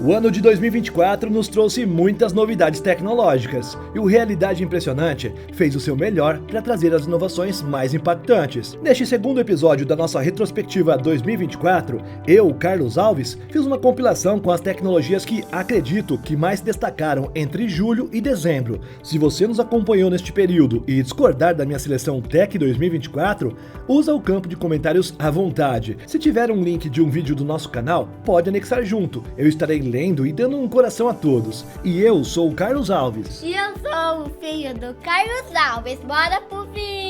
O ano de 2024 nos trouxe muitas novidades tecnológicas e o Realidade Impressionante fez o seu melhor para trazer as inovações mais impactantes. Neste segundo episódio da nossa retrospectiva 2024, eu, Carlos Alves, fiz uma compilação com as tecnologias que acredito que mais destacaram entre julho e dezembro. Se você nos acompanhou neste período e discordar da minha seleção Tech 2024, usa o campo de comentários à vontade. Se tiver um link de um vídeo do nosso canal, pode anexar junto. Eu estarei lendo e dando um coração a todos. E eu sou o Carlos Alves. E eu sou o filho do Carlos Alves. Bora pro vídeo!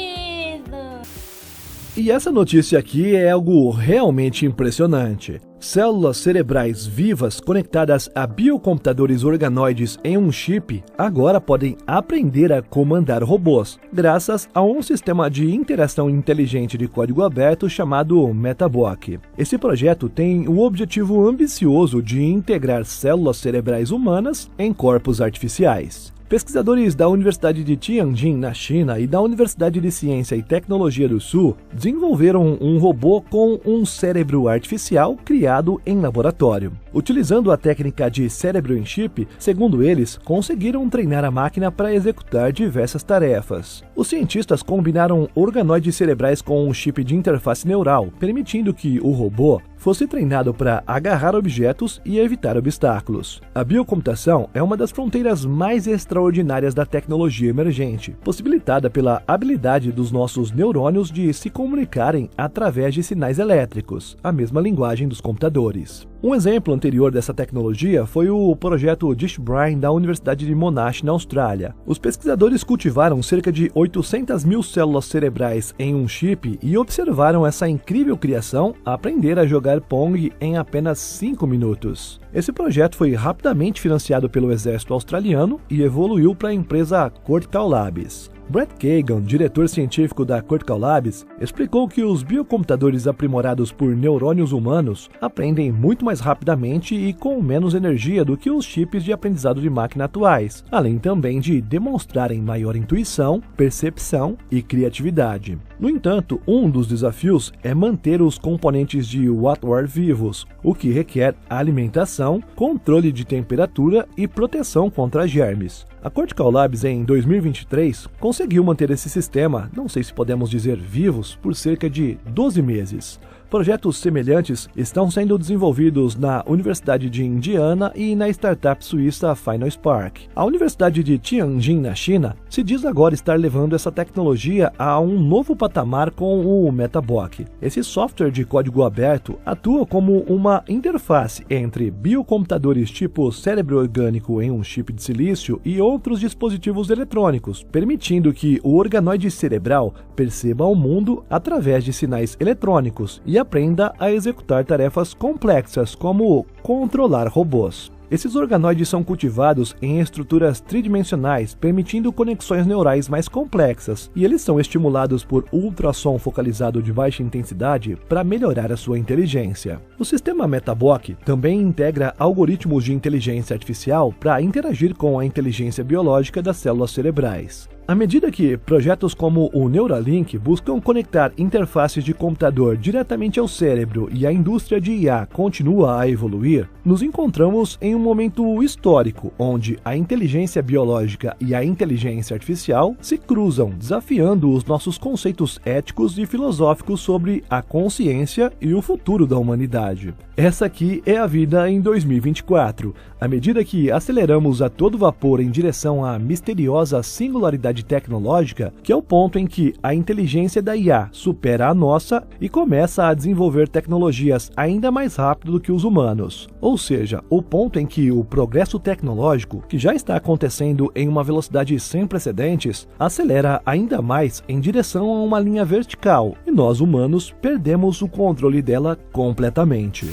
E essa notícia aqui é algo realmente impressionante. Células cerebrais vivas conectadas a biocomputadores organoides em um chip agora podem aprender a comandar robôs, graças a um sistema de interação inteligente de código aberto chamado MetaBook. Esse projeto tem o objetivo ambicioso de integrar células cerebrais humanas em corpos artificiais. Pesquisadores da Universidade de Tianjin, na China, e da Universidade de Ciência e Tecnologia do Sul desenvolveram um robô com um cérebro artificial criado em laboratório. Utilizando a técnica de cérebro em chip, segundo eles, conseguiram treinar a máquina para executar diversas tarefas. Os cientistas combinaram organoides cerebrais com um chip de interface neural, permitindo que o robô fosse treinado para agarrar objetos e evitar obstáculos. A biocomputação é uma das fronteiras mais extraordinárias da tecnologia emergente, possibilitada pela habilidade dos nossos neurônios de se comunicarem através de sinais elétricos, a mesma linguagem dos computadores. Um exemplo anterior dessa tecnologia foi o projeto DishBrain da Universidade de Monash, na Austrália. Os pesquisadores cultivaram cerca de 800 mil células cerebrais em um chip e observaram essa incrível criação aprender a jogar Pong em apenas 5 minutos. Esse projeto foi rapidamente financiado pelo exército australiano e evoluiu para a empresa Cortical Labs. Brett Kagan, diretor científico da Cortical Labs, explicou que os biocomputadores aprimorados por neurônios humanos aprendem muito mais rapidamente e com menos energia do que os chips de aprendizado de máquina atuais, além também de demonstrarem maior intuição, percepção e criatividade. No entanto, um dos desafios é manter os componentes de hardware vivos, o que requer alimentação, controle de temperatura e proteção contra germes. A Cortical Labs, em 2023, conseguiu manter esse sistema, não sei se podemos dizer vivos, por cerca de 12 meses. Projetos semelhantes estão sendo desenvolvidos na Universidade de Indiana e na startup suíça Final Spark. A Universidade de Tianjin, na China, se diz agora estar levando essa tecnologia a um novo patamar com o MetaBook. Esse software de código aberto atua como uma interface entre biocomputadores tipo cérebro orgânico em um chip de silício e outros dispositivos eletrônicos, permitindo que o organoide cerebral perceba o mundo através de sinais eletrônicos e aprenda a executar tarefas complexas como controlar robôs. Esses organoides são cultivados em estruturas tridimensionais, permitindo conexões neurais mais complexas, e eles são estimulados por ultrassom focalizado de baixa intensidade para melhorar a sua inteligência. O sistema MetaBook também integra algoritmos de inteligência artificial para interagir com a inteligência biológica das células cerebrais. À medida que projetos como o Neuralink buscam conectar interfaces de computador diretamente ao cérebro e a indústria de IA continua a evoluir, nos encontramos em um momento histórico onde a inteligência biológica e a inteligência artificial se cruzam, desafiando os nossos conceitos éticos e filosóficos sobre a consciência e o futuro da humanidade. Essa aqui é a vida em 2024. À medida que aceleramos a todo vapor em direção à misteriosa singularidade tecnológica, que é o ponto em que a inteligência da IA supera a nossa e começa a desenvolver tecnologias ainda mais rápido do que os humanos. Ou seja, o ponto em que o progresso tecnológico, que já está acontecendo em uma velocidade sem precedentes, acelera ainda mais em direção a uma linha vertical, e nós humanos perdemos o controle dela completamente.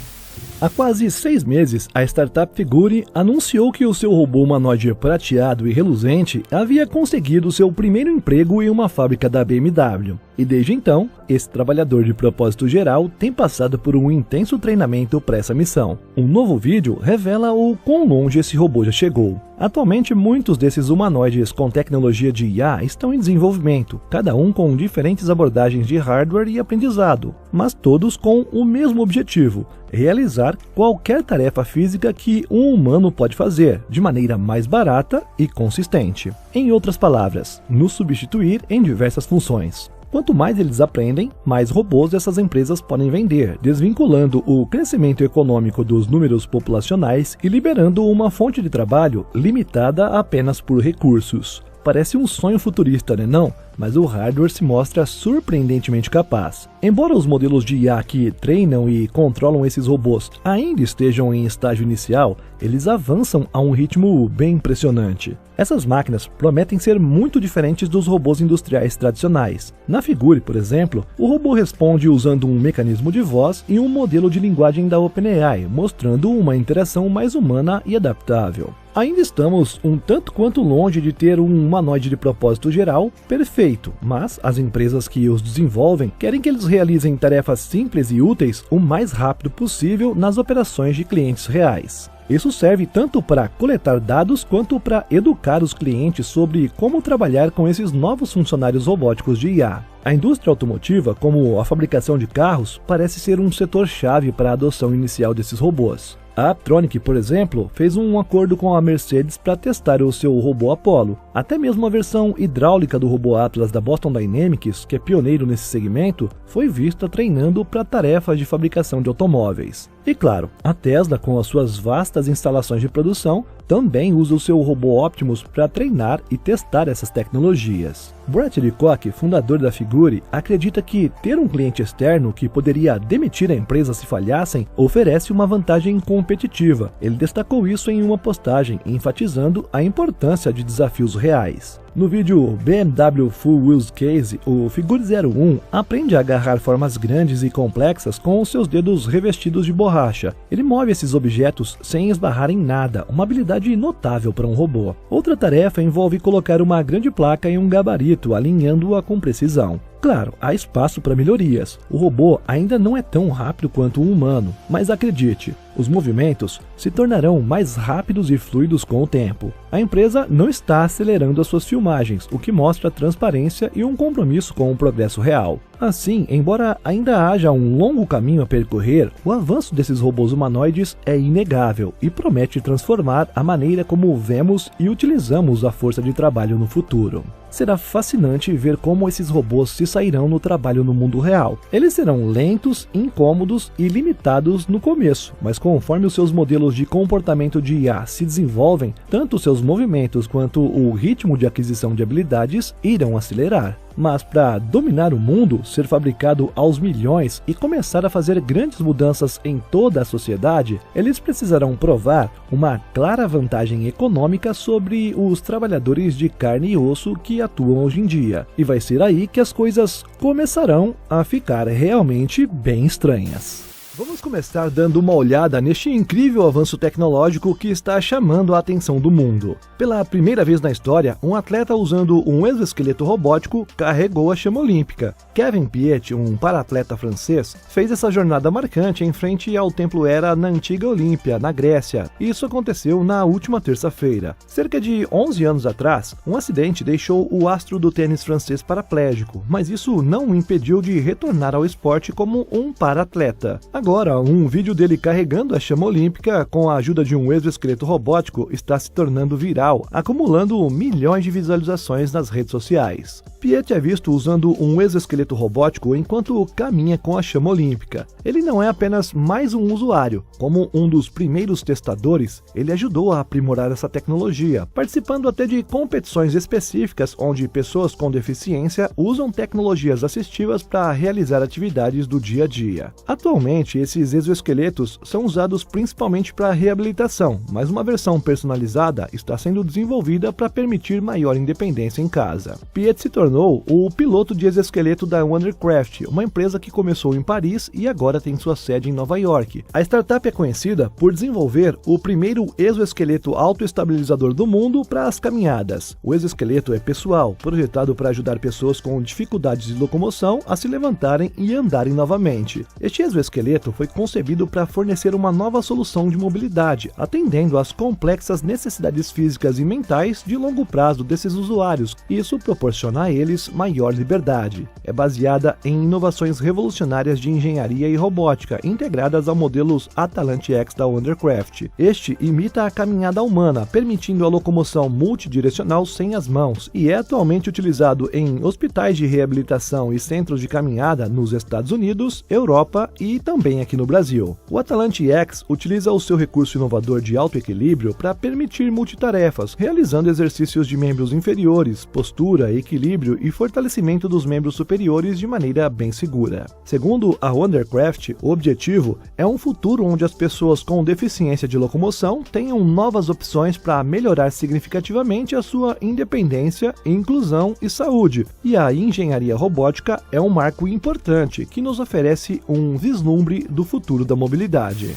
Há quase 6 meses, a startup Figure anunciou que o seu robô humanoide prateado e reluzente havia conseguido seu primeiro emprego em uma fábrica da BMW. E desde então, esse trabalhador de propósito geral tem passado por um intenso treinamento para essa missão. Um novo vídeo revela o quão longe esse robô já chegou. Atualmente, muitos desses humanoides com tecnologia de IA estão em desenvolvimento, cada um com diferentes abordagens de hardware e aprendizado, mas todos com o mesmo objetivo: realizar realizar qualquer tarefa física que um humano pode fazer, de maneira mais barata e consistente. Em outras palavras, nos substituir em diversas funções. Quanto mais eles aprendem, mais robôs essas empresas podem vender, desvinculando o crescimento econômico dos números populacionais e liberando uma fonte de trabalho limitada apenas por recursos. Parece um sonho futurista, né não? Mas o hardware se mostra surpreendentemente capaz. Embora os modelos de IA que treinam e controlam esses robôs ainda estejam em estágio inicial, eles avançam a um ritmo bem impressionante. Essas máquinas prometem ser muito diferentes dos robôs industriais tradicionais. Na Figure, por exemplo, o robô responde usando um mecanismo de voz e um modelo de linguagem da OpenAI, mostrando uma interação mais humana e adaptável. Ainda estamos um tanto quanto longe de ter um humanoide de propósito geral perfeito, mas as empresas que os desenvolvem querem que eles realizem tarefas simples e úteis o mais rápido possível nas operações de clientes reais. Isso serve tanto para coletar dados quanto para educar os clientes sobre como trabalhar com esses novos funcionários robóticos de IA. A indústria automotiva, como a fabricação de carros, parece ser um setor-chave para a adoção inicial desses robôs. A Aptronic, por exemplo, fez um acordo com a Mercedes para testar o seu robô Apollo. Até mesmo a versão hidráulica do robô Atlas da Boston Dynamics, que é pioneiro nesse segmento, foi vista treinando para tarefas de fabricação de automóveis. E claro, a Tesla, com as suas vastas instalações de produção, também usa o seu robô Optimus para treinar e testar essas tecnologias. Brett Lecoq, fundador da Figure, acredita que ter um cliente externo que poderia demitir a empresa se falhassem oferece uma vantagem competitiva. Ele destacou isso em uma postagem, enfatizando a importância de desafios reais. No vídeo BMW Full Use Case, o Figure 01 aprende a agarrar formas grandes e complexas com os seus dedos revestidos de borracha. Ele move esses objetos sem esbarrar em nada, uma habilidade notável para um robô. Outra tarefa envolve colocar uma grande placa em um gabarito, alinhando-a com precisão. Claro, há espaço para melhorias. O robô ainda não é tão rápido quanto o humano, mas acredite, os movimentos se tornarão mais rápidos e fluidos com o tempo. A empresa não está acelerando as suas filmagens, o que mostra transparência e um compromisso com o progresso real. Assim, embora ainda haja um longo caminho a percorrer, o avanço desses robôs humanoides é inegável e promete transformar a maneira como vemos e utilizamos a força de trabalho no futuro. Será fascinante ver como esses robôs se sairão no trabalho no mundo real. Eles serão lentos, incômodos e limitados no começo, mas conforme os seus modelos de comportamento de IA se desenvolvem, tanto seus movimentos quanto o ritmo de aquisição de habilidades irão acelerar. Mas para dominar o mundo, ser fabricado aos milhões e começar a fazer grandes mudanças em toda a sociedade, eles precisarão provar uma clara vantagem econômica sobre os trabalhadores de carne e osso que atuam hoje em dia. E vai ser aí que as coisas começarão a ficar realmente bem estranhas. Vamos começar dando uma olhada neste incrível avanço tecnológico que está chamando a atenção do mundo. Pela primeira vez na história, um atleta usando um exoesqueleto robótico carregou a chama olímpica. Kevin Piet, um para-atleta francês, fez essa jornada marcante em frente ao Templo Hera na antiga Olímpia, na Grécia. Isso aconteceu na última terça-feira. Cerca de 11 anos atrás, um acidente deixou o astro do tênis francês paraplégico, mas isso não o impediu de retornar ao esporte como um para-atleta. Agora, um vídeo dele carregando a chama olímpica com a ajuda de um exoesqueleto robótico está se tornando viral, acumulando milhões de visualizações nas redes sociais. Piet é visto usando um exoesqueleto robótico enquanto caminha com a chama olímpica. Ele não é apenas mais um usuário. Como um dos primeiros testadores, ele ajudou a aprimorar essa tecnologia, participando até de competições específicas onde pessoas com deficiência usam tecnologias assistivas para realizar atividades do dia a dia. Atualmente, esses exoesqueletos são usados principalmente para reabilitação, mas uma versão personalizada está sendo desenvolvida para permitir maior independência em casa. Piet se tornou o piloto de exoesqueleto da Wondercraft, uma empresa que começou em Paris e agora tem sua sede em Nova York. A startup é conhecida por desenvolver o primeiro exoesqueleto autoestabilizador do mundo para as caminhadas. O exoesqueleto é pessoal, projetado para ajudar pessoas com dificuldades de locomoção a se levantarem e andarem novamente. Este exoesqueleto foi concebido para fornecer uma nova solução de mobilidade, atendendo às complexas necessidades físicas e mentais de longo prazo desses usuários. Isso proporciona a eles neles maior liberdade. É baseada em inovações revolucionárias de engenharia e robótica, integradas a modelos Atalantic X da Wondercraft. Este imita a caminhada humana, permitindo a locomoção multidirecional sem as mãos, e é atualmente utilizado em hospitais de reabilitação e centros de caminhada nos Estados Unidos, Europa e também aqui no Brasil. O Atalantic X utiliza o seu recurso inovador de alto equilíbrio para permitir multitarefas, realizando exercícios de membros inferiores, postura, equilíbrio e fortalecimento dos membros superiores de maneira bem segura. Segundo a Wondercraft, o objetivo é um futuro onde as pessoas com deficiência de locomoção tenham novas opções para melhorar significativamente a sua independência, inclusão e saúde, e a engenharia robótica é um marco importante que nos oferece um vislumbre do futuro da mobilidade.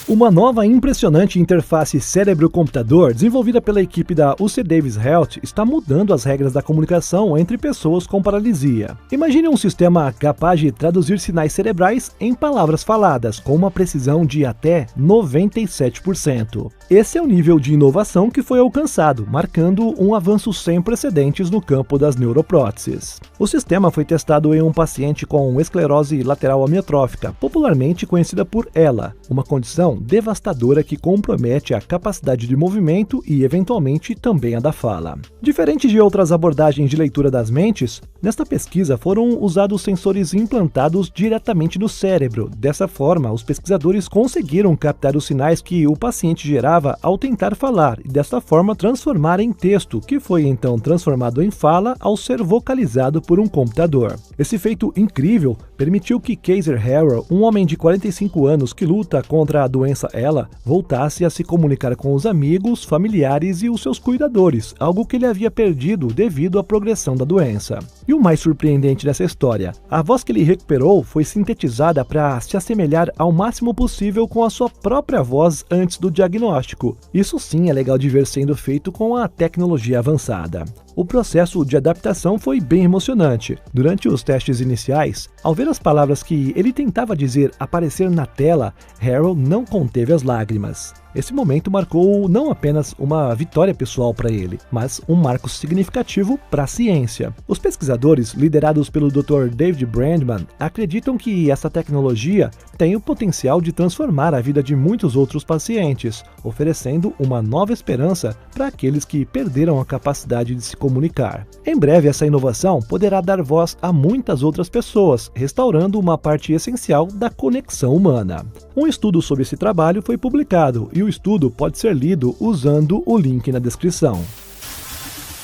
Uma nova e impressionante interface cérebro-computador desenvolvida pela equipe da UC Davis Health está mudando as regras da comunicação entre pessoas com paralisia. Imagine um sistema capaz de traduzir sinais cerebrais em palavras faladas com uma precisão de até 97%. Esse é o nível de inovação que foi alcançado, marcando um avanço sem precedentes no campo das neuropróteses. O sistema foi testado em um paciente com esclerose lateral amiotrófica, popularmente conhecida por ELA, uma condição devastadora que compromete a capacidade de movimento e, eventualmente, também a da fala. Diferente de outras abordagens de leitura das mentes, nesta pesquisa foram usados sensores implantados diretamente no cérebro. Dessa forma, os pesquisadores conseguiram captar os sinais que o paciente gerava ao tentar falar e, desta forma, transformar em texto, que foi então transformado em fala ao ser vocalizado por um computador. Esse feito incrível permitiu que Kaiser Harrell, um homem de 45 anos que luta contra a doença ELA, voltasse a se comunicar com os amigos, familiares e os seus cuidadores, algo que ele havia perdido devido à progressão da doença. E o mais surpreendente dessa história, a voz que ele recuperou foi sintetizada para se assemelhar ao máximo possível com a sua própria voz antes do diagnóstico. Isso sim é legal de ver sendo feito com a tecnologia avançada. O processo de adaptação foi bem emocionante. Durante os testes iniciais, ao ver as palavras que ele tentava dizer aparecer na tela, Harrell não conteve as lágrimas. Esse momento marcou não apenas uma vitória pessoal para ele, mas um marco significativo para a ciência. Os pesquisadores, liderados pelo Dr. David Brandman, acreditam que essa tecnologia tem o potencial de transformar a vida de muitos outros pacientes, oferecendo uma nova esperança para aqueles que perderam a capacidade de se comunicar. Em breve, essa inovação poderá dar voz a muitas outras pessoas, restaurando uma parte essencial da conexão humana. Um estudo sobre esse trabalho foi publicado e o estudo pode ser lido usando o link na descrição.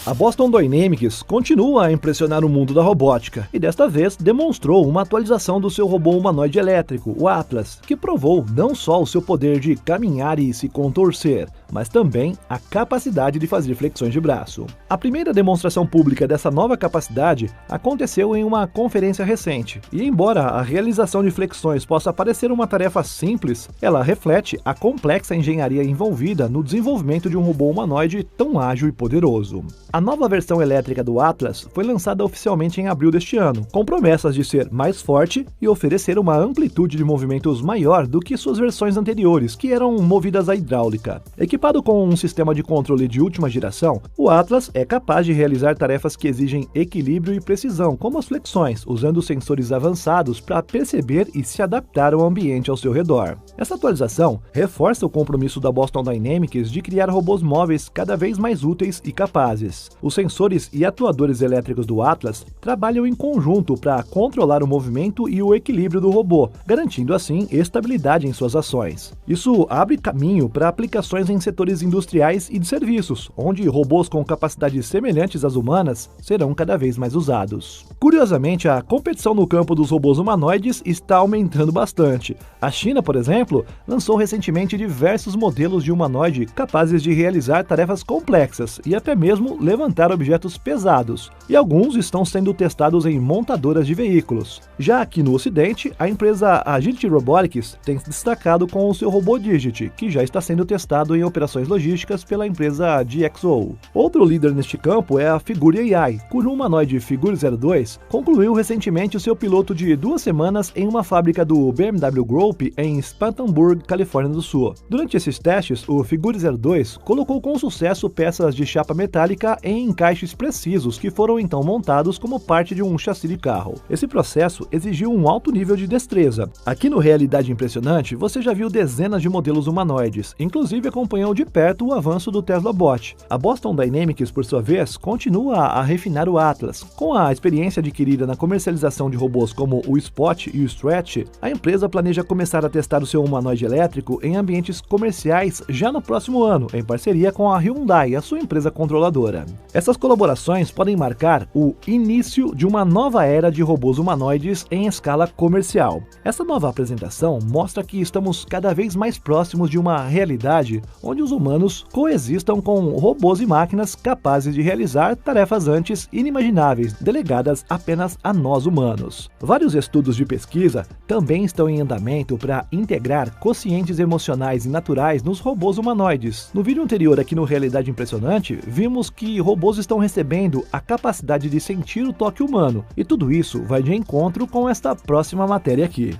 A Boston Dynamics continua a impressionar o mundo da robótica e desta vez demonstrou uma atualização do seu robô humanoide elétrico, o Atlas, que provou não só o seu poder de caminhar e se contorcer, mas também a capacidade de fazer flexões de braço. A primeira demonstração pública dessa nova capacidade aconteceu em uma conferência recente, e embora a realização de flexões possa parecer uma tarefa simples, ela reflete a complexa engenharia envolvida no desenvolvimento de um robô humanoide tão ágil e poderoso. A nova versão elétrica do Atlas foi lançada oficialmente em abril deste ano, com promessas de ser mais forte e oferecer uma amplitude de movimentos maior do que suas versões anteriores, que eram movidas à hidráulica. Equipado com um sistema de controle de última geração, o Atlas é capaz de realizar tarefas que exigem equilíbrio e precisão, como as flexões, usando sensores avançados para perceber e se adaptar ao ambiente ao seu redor. Essa atualização reforça o compromisso da Boston Dynamics de criar robôs móveis cada vez mais úteis e capazes. Os sensores e atuadores elétricos do Atlas trabalham em conjunto para controlar o movimento e o equilíbrio do robô, garantindo assim estabilidade em suas ações. Isso abre caminho para aplicações em setores industriais e de serviços, onde robôs com capacidades semelhantes às humanas serão cada vez mais usados. Curiosamente, a competição no campo dos robôs humanoides está aumentando bastante. A China, por exemplo, lançou recentemente diversos modelos de humanoide capazes de realizar tarefas complexas e até mesmo levantar objetos pesados, e alguns estão sendo testados em montadoras de veículos. Já aqui no Ocidente, a empresa Agility Robotics tem se destacado com o seu robô Digit, que já está sendo testado em operações logísticas pela empresa DxO. Outro líder neste campo é a Figure AI, cujo humanoide Figure 02 concluiu recentemente o seu piloto de 2 semanas em uma fábrica do BMW Group em Spartanburg, Califórnia do Sul. Durante esses testes, o Figure 02 colocou com sucesso peças de chapa metálica em encaixes precisos que foram então montados como parte de um chassi de carro. Esse processo exigiu um alto nível de destreza. Aqui no Realidade Impressionante, você já viu dezenas de modelos humanoides, inclusive acompanhou de perto o avanço do Tesla Bot. A Boston Dynamics, por sua vez, continua a refinar o Atlas. Com a experiência adquirida na comercialização de robôs como o Spot e o Stretch, a empresa planeja começar a testar o seu humanoide elétrico em ambientes comerciais já no próximo ano, em parceria com a Hyundai, a sua empresa controladora. Essas colaborações podem marcar o início de uma nova era de robôs humanoides em escala comercial. Essa nova apresentação mostra que estamos cada vez mais próximos de uma realidade onde os humanos coexistam com robôs e máquinas capazes de realizar tarefas antes inimagináveis, delegadas apenas a nós humanos. Vários estudos de pesquisa também estão em andamento para integrar quocientes emocionais e naturais nos robôs humanoides. No vídeo anterior aqui no Realidade Impressionante, vimos que robôs estão recebendo a capacidade de sentir o toque humano, e tudo isso vai de encontro com esta próxima matéria aqui.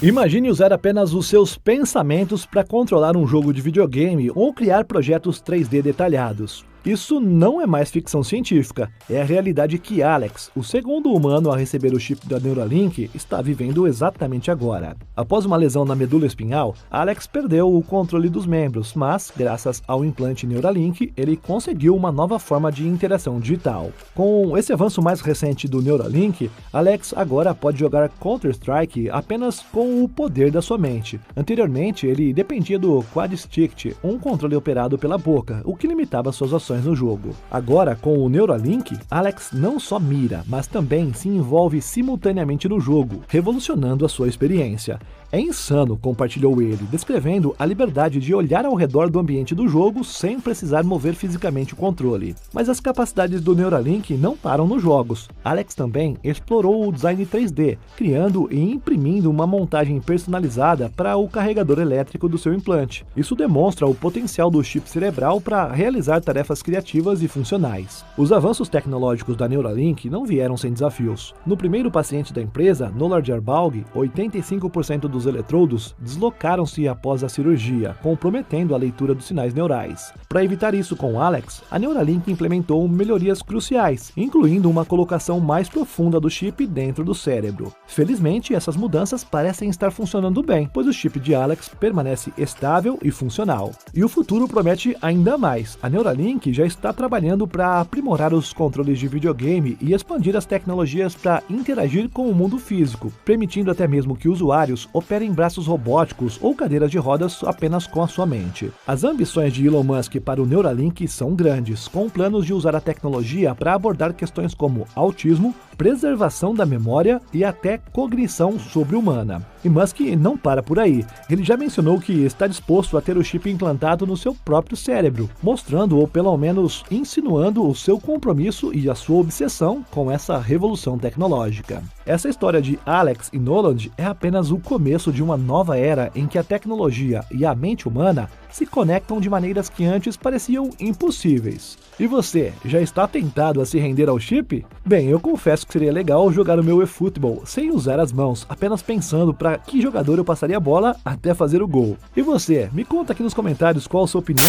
Imagine usar apenas os seus pensamentos para controlar um jogo de videogame ou criar projetos 3D detalhados. Isso não é mais ficção científica, é a realidade que Alex, o segundo humano a receber o chip da Neuralink, está vivendo exatamente agora. Após uma lesão na medula espinhal, Alex perdeu o controle dos membros, mas, graças ao implante Neuralink, ele conseguiu uma nova forma de interação digital. Com esse avanço mais recente do Neuralink, Alex agora pode jogar Counter-Strike apenas com o poder da sua mente. Anteriormente, ele dependia do Quad Stick, um controle operado pela boca, o que limitava suas ações no jogo. Agora, com o Neuralink, Alex não só mira, mas também se envolve simultaneamente no jogo, revolucionando a sua experiência. É insano, compartilhou ele, descrevendo a liberdade de olhar ao redor do ambiente do jogo sem precisar mover fisicamente o controle. Mas as capacidades do Neuralink não param nos jogos. Alex também explorou o design 3D, criando e imprimindo uma montagem personalizada para o carregador elétrico do seu implante. Isso demonstra o potencial do chip cerebral para realizar tarefas criativas e funcionais. Os avanços tecnológicos da Neuralink não vieram sem desafios. No primeiro paciente da empresa, Nolar Jarbalg, 85% dos eletrodos deslocaram-se após a cirurgia, comprometendo a leitura dos sinais neurais. Para evitar isso com Alex, a Neuralink implementou melhorias cruciais, incluindo uma colocação mais profunda do chip dentro do cérebro. Felizmente, essas mudanças parecem estar funcionando bem, pois o chip de Alex permanece estável e funcional. E o futuro promete ainda mais. A Neuralink já está trabalhando para aprimorar os controles de videogame e expandir as tecnologias para interagir com o mundo físico, permitindo até mesmo que usuários operem braços robóticos ou cadeiras de rodas apenas com a sua mente. As ambições de Elon Musk para o Neuralink são grandes, com planos de usar a tecnologia para abordar questões como autismo, preservação da memória e até cognição sobre-humana. E Musk não para por aí. Ele já mencionou que está disposto a ter o chip implantado no seu próprio cérebro, mostrando ou pelo menos insinuando o seu compromisso e a sua obsessão com essa revolução tecnológica. Essa história de Alex e Noland é apenas o começo de uma nova era em que a tecnologia e a mente humana se conectam de maneiras que antes pareciam impossíveis. E você, já está tentado a se render ao chip? Bem, eu confesso que seria legal jogar o meu eFootball sem usar as mãos, apenas pensando para que jogador eu passaria a bola até fazer o gol. E você, me conta aqui nos comentários qual a sua opinião.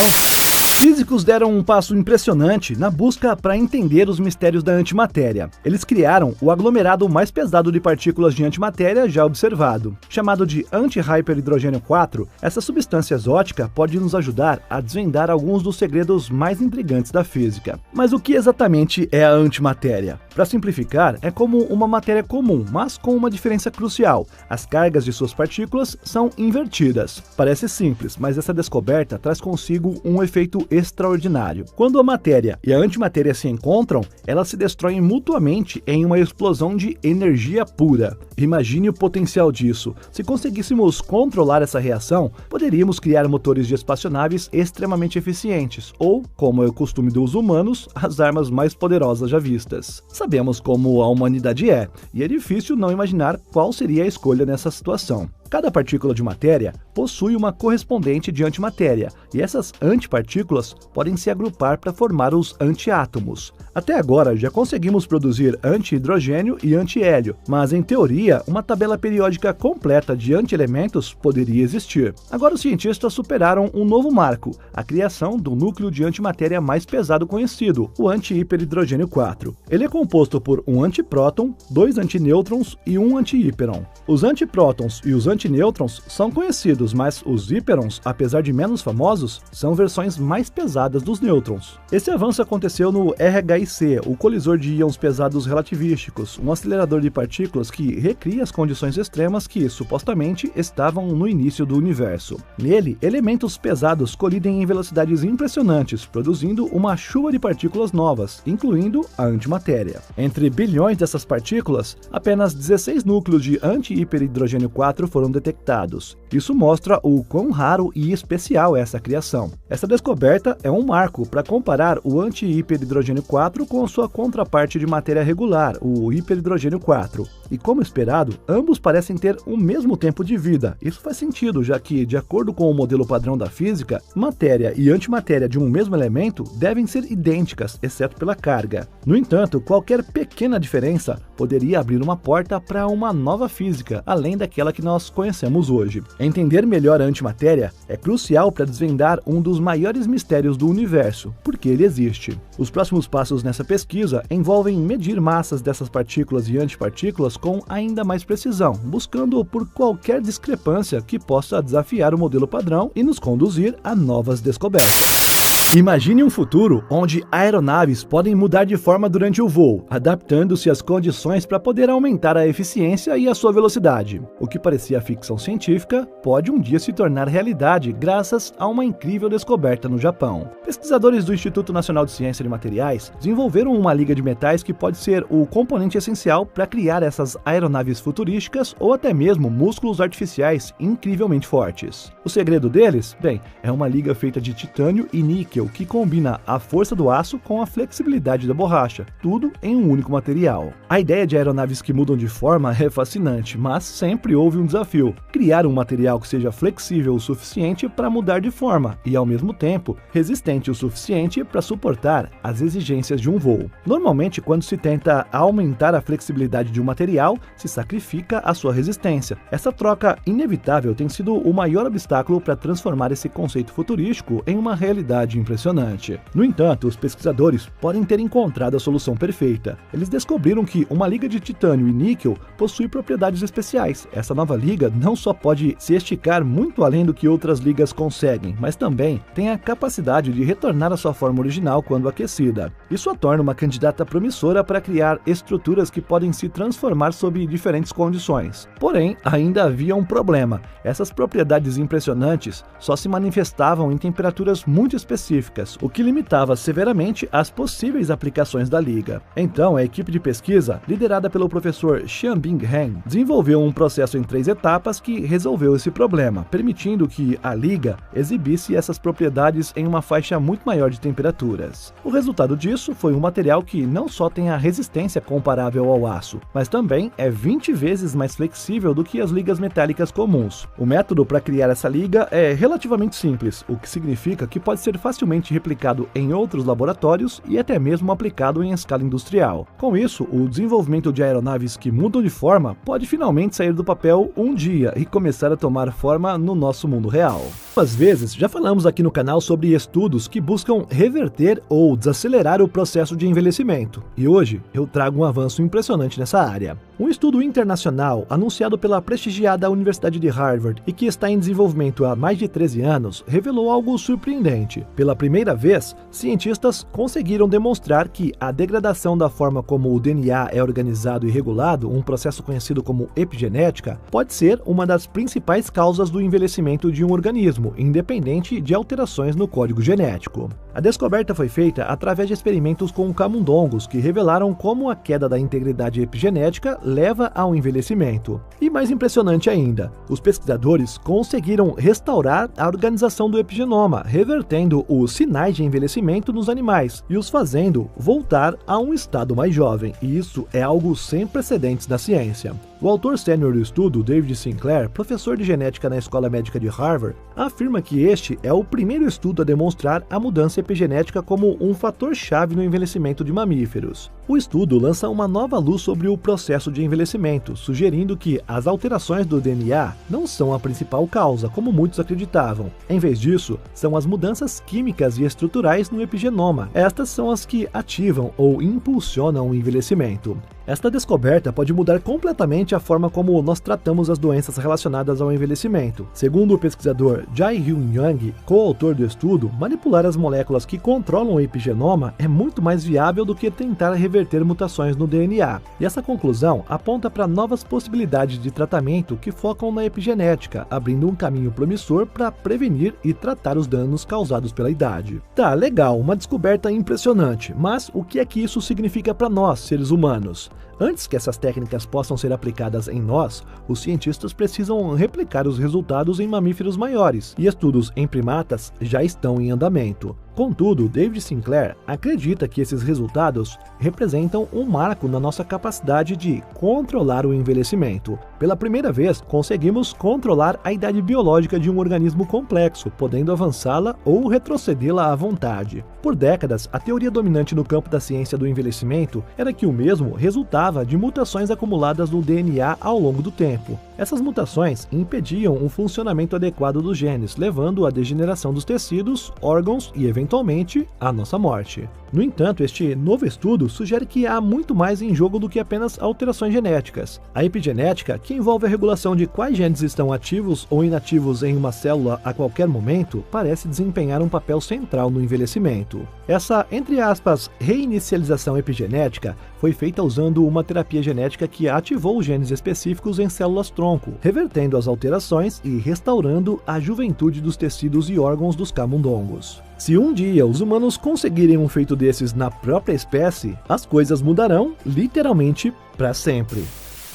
Físicos deram um passo impressionante na busca para entender os mistérios da antimatéria. Eles criaram o aglomerado mais pesado de partículas de antimatéria já observado. Chamado de anti-hyperidrogênio 4, essa substância exótica pode nos ajudar a desvendar alguns dos segredos mais intrigantes da física. Mas o que exatamente é a antimatéria? Para simplificar, é como uma matéria comum, mas com uma diferença crucial. As cargas de suas partículas são invertidas. Parece simples, mas essa descoberta traz consigo um efeito extraordinário. Quando a matéria e a antimatéria se encontram, elas se destroem mutuamente em uma explosão de energia pura. Imagine o potencial disso. Se conseguíssemos controlar essa reação, poderíamos criar motores de espaçonaves extremamente eficientes, ou, como é o costume dos humanos, as armas mais poderosas já vistas. Sabemos como a humanidade é, e é difícil não imaginar qual seria a escolha nessa situação. Cada partícula de matéria possui uma correspondente de antimatéria, e essas antipartículas podem se agrupar para formar os antiátomos. Até agora já conseguimos produzir antihidrogênio e antihélio, mas em teoria uma tabela periódica completa de antielementos poderia existir. Agora os cientistas superaram um novo marco, a criação do núcleo de antimatéria mais pesado conhecido, o antihiperidrogênio 4. Ele é composto por um antipróton, 2 antinêutrons e um antiíperon. Os antiprótons e os antinêutrons são conhecidos, mas os íperons, apesar de menos famosos, são versões mais pesadas dos nêutrons. Esse avanço aconteceu no RHIC, o colisor de íons pesados relativísticos, um acelerador de partículas que recria as condições extremas que, supostamente, estavam no início do universo. Nele, elementos pesados colidem em velocidades impressionantes, produzindo uma chuva de partículas novas, incluindo a antimatéria. Entre bilhões dessas partículas, apenas 16 núcleos de antihiperidrogênio 4 foram detectados. Isso mostra o quão raro e especial é essa criação. Essa descoberta é um marco para comparar o antihiperidrogênio 4 com sua contraparte de matéria regular, o hiperidrogênio 4. E como esperado, ambos parecem ter o mesmo tempo de vida. Isso faz sentido, já que, de acordo com o modelo padrão da física, matéria e antimatéria de um mesmo elemento devem ser idênticas, exceto pela carga. No entanto, qualquer pequena diferença poderia abrir uma porta para uma nova física, além daquela que nós conhecemos hoje. Entender melhor a antimatéria é crucial para desvendar um dos maiores mistérios do universo, porque ele existe. Os próximos passos nessa pesquisa envolvem medir massas dessas partículas e antipartículas com ainda mais precisão, buscando por qualquer discrepância que possa desafiar o modelo padrão e nos conduzir a novas descobertas. Imagine um futuro onde aeronaves podem mudar de forma durante o voo, adaptando-se às condições para poder aumentar a eficiência e a sua velocidade. O que parecia ficção científica pode um dia se tornar realidade graças a uma incrível descoberta no Japão. Pesquisadores do Instituto Nacional de Ciência de Materiais desenvolveram uma liga de metais que pode ser o componente essencial para criar essas aeronaves futurísticas ou até mesmo músculos artificiais incrivelmente fortes. O segredo deles? Bem, é uma liga feita de titânio e níquel que combina a força do aço com a flexibilidade da borracha, tudo em um único material. A ideia de aeronaves que mudam de forma é fascinante, mas sempre houve um desafio: criar um material que seja flexível o suficiente para mudar de forma e, ao mesmo tempo, resistente o suficiente para suportar as exigências de um voo. Normalmente, quando se tenta aumentar a flexibilidade de um material, se sacrifica a sua resistência. Essa troca inevitável tem sido o maior obstáculo para transformar esse conceito futurístico em uma realidade impressionante. No entanto, os pesquisadores podem ter encontrado a solução perfeita. Eles descobriram que uma liga de titânio e níquel possui propriedades especiais. Essa nova liga não só pode se esticar muito além do que outras ligas conseguem, mas também tem a capacidade de retornar à sua forma original quando aquecida. Isso a torna uma candidata promissora para criar estruturas que podem se transformar sob diferentes condições. Porém, ainda havia um problema. Essas propriedades impressionantes só se manifestavam em temperaturas muito específicas, o que limitava severamente as possíveis aplicações da liga. Então, a equipe de pesquisa, liderada pelo professor Xianbing Heng, desenvolveu um processo em 3 etapas que resolveu esse problema, permitindo que a liga exibisse essas propriedades em uma faixa muito maior de temperaturas. O resultado disso foi um material que não só tem a resistência comparável ao aço, mas também é 20 vezes mais flexível do que as ligas metálicas comuns. O método para criar essa liga é relativamente simples, o que significa que pode ser facilmente replicado em outros laboratórios e até mesmo aplicado em escala industrial. Com isso, o desenvolvimento de aeronaves que mudam de forma pode finalmente sair do papel um dia e começar a tomar forma no nosso mundo real. Às vezes, já falamos aqui no canal sobre estudos que buscam reverter ou desacelerar o processo de envelhecimento, e hoje eu trago um avanço impressionante nessa área. Um estudo internacional anunciado pela prestigiada Universidade de Harvard e que está em desenvolvimento há mais de 13 anos revelou algo surpreendente. Pela primeira vez, cientistas conseguiram demonstrar que a degradação da forma como o DNA é organizado e regulado, um processo conhecido como epigenética, pode ser uma das principais causas do envelhecimento de um organismo, independente de alterações no código genético. A descoberta foi feita através de experimentos com camundongos que revelaram como a queda da integridade epigenética leva ao envelhecimento. E mais impressionante ainda, os pesquisadores conseguiram restaurar a organização do epigenoma, revertendo os sinais de envelhecimento nos animais e os fazendo voltar a um estado mais jovem. E isso é algo sem precedentes na ciência. O autor sênior do estudo, David Sinclair, professor de genética na Escola Médica de Harvard, afirma que este é o primeiro estudo a demonstrar a mudança epigenética como um fator-chave no envelhecimento de mamíferos. O estudo lança uma nova luz sobre o processo de envelhecimento, sugerindo que as alterações do DNA não são a principal causa, como muitos acreditavam. Em vez disso, são as mudanças químicas e estruturais no epigenoma. Estas são as que ativam ou impulsionam o envelhecimento. Esta descoberta pode mudar completamente a forma como nós tratamos as doenças relacionadas ao envelhecimemento. Segundo o pesquisador Jae-Hyun Yang, coautor do estudo, manipular as moléculas que controlam o epigenoma é muito mais viável do que tentar reverter mutações no DNA. E essa conclusão aponta para novas possibilidades de tratamento que focam na epigenética, abrindo um caminho promissor para prevenir e tratar os danos causados pela idade. Tá, legal, uma descoberta impressionante, mas o que é que isso significa para nós, seres humanos? Antes que essas técnicas possam ser aplicadas em nós, os cientistas precisam replicar os resultados em mamíferos maiores, e estudos em primatas já estão em andamento. Contudo, David Sinclair acredita que esses resultados representam um marco na nossa capacidade de controlar o envelhecimento. Pela primeira vez, conseguimos controlar a idade biológica de um organismo complexo, podendo avançá-la ou retrocedê-la à vontade. Por décadas, a teoria dominante no campo da ciência do envelhecimento era que o mesmo resultava de mutações acumuladas no DNA ao longo do tempo. Essas mutações impediam um funcionamento adequado dos genes, levando à degeneração dos tecidos, órgãos e, eventualmente, à nossa morte. No entanto, este novo estudo sugere que há muito mais em jogo do que apenas alterações genéticas. A epigenética, que envolve a regulação de quais genes estão ativos ou inativos em uma célula a qualquer momento, parece desempenhar um papel central no envelhecimento. Essa, entre aspas, reinicialização epigenética foi feita usando uma terapia genética que ativou genes específicos em células-tronco, revertendo as alterações e restaurando a juventude dos tecidos e órgãos dos camundongos. Se um dia os humanos conseguirem um feito desses na própria espécie, as coisas mudarão, literalmente, para sempre.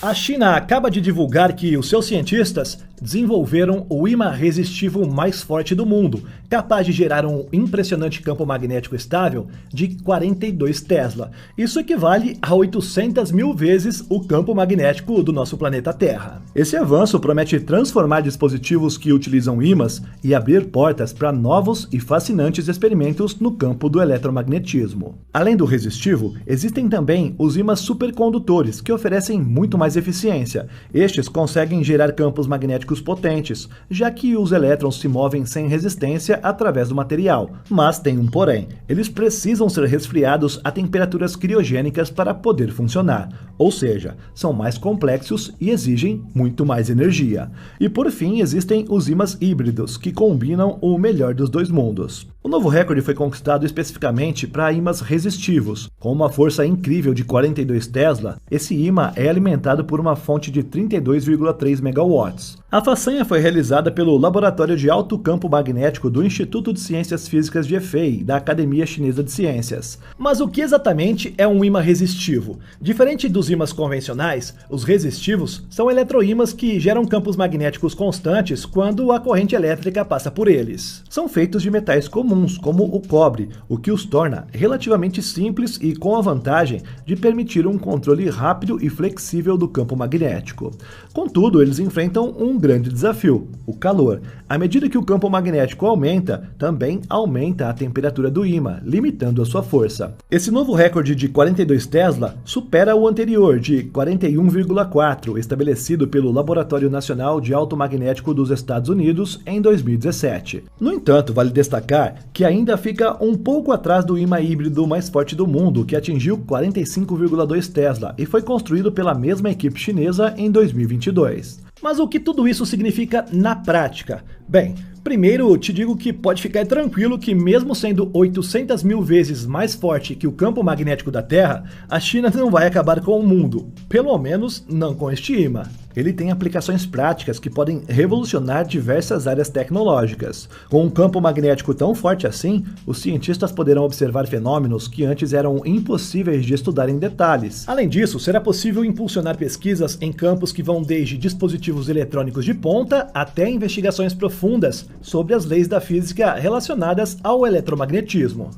A China acaba de divulgar que os seus cientistas desenvolveram o ímã resistivo mais forte do mundo, capaz de gerar um impressionante campo magnético estável de 42 Tesla. Isso equivale a 800 mil vezes o campo magnético do nosso planeta Terra. Esse avanço promete transformar dispositivos que utilizam ímãs e abrir portas para novos e fascinantes experimentos no campo do eletromagnetismo. Além do resistivo, existem também os ímãs supercondutores, que oferecem muito mais eficiência. Estes conseguem gerar campos magnéticos potentes, já que os elétrons se movem sem resistência através do material. Mas tem um porém: eles precisam ser resfriados a temperaturas criogênicas para poder funcionar, ou seja, são mais complexos e exigem muito mais energia. E por fim, existem os ímãs híbridos, que combinam o melhor dos dois mundos. O novo recorde foi conquistado especificamente para ímãs resistivos. Com uma força incrível de 42 Tesla, esse ímã é alimentado por uma fonte de 32,3 megawatts. A façanha foi realizada pelo Laboratório de Alto Campo Magnético do Instituto de Ciências Físicas de Hefei, da Academia Chinesa de Ciências. Mas o que exatamente é um ímã resistivo? Diferente dos ímãs convencionais, os resistivos são eletroímãs que geram campos magnéticos constantes quando a corrente elétrica passa por eles. São feitos de metais comuns, como o cobre, o que os torna relativamente simples e com a vantagem de permitir um controle rápido e flexível do campo magnético. Contudo, eles enfrentam um grande desafio: o calor. À medida que o campo magnético aumenta, também aumenta a temperatura do ímã, limitando a sua força. Esse novo recorde de 42 Tesla supera o anterior, de 41,4, estabelecido pelo Laboratório Nacional de Alto Magnético dos Estados Unidos em 2017. No entanto, vale destacar que ainda fica um pouco atrás do ímã híbrido mais forte do mundo, que atingiu 45,2 Tesla e foi construído pela mesma equipe chinesa em 2022. Mas o que tudo isso significa na prática? Bem, primeiro te digo que pode ficar tranquilo que, mesmo sendo 800 mil vezes mais forte que o campo magnético da Terra, a China não vai acabar com o mundo, pelo menos não com este ímã. Ele tem aplicações práticas que podem revolucionar diversas áreas tecnológicas. Com um campo magnético tão forte assim, os cientistas poderão observar fenômenos que antes eram impossíveis de estudar em detalhes. Além disso, será possível impulsionar pesquisas em campos que vão desde dispositivos eletrônicos de ponta até investigações profundas sobre as leis da física relacionadas ao eletromagnetismo.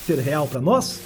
Ser real para nós?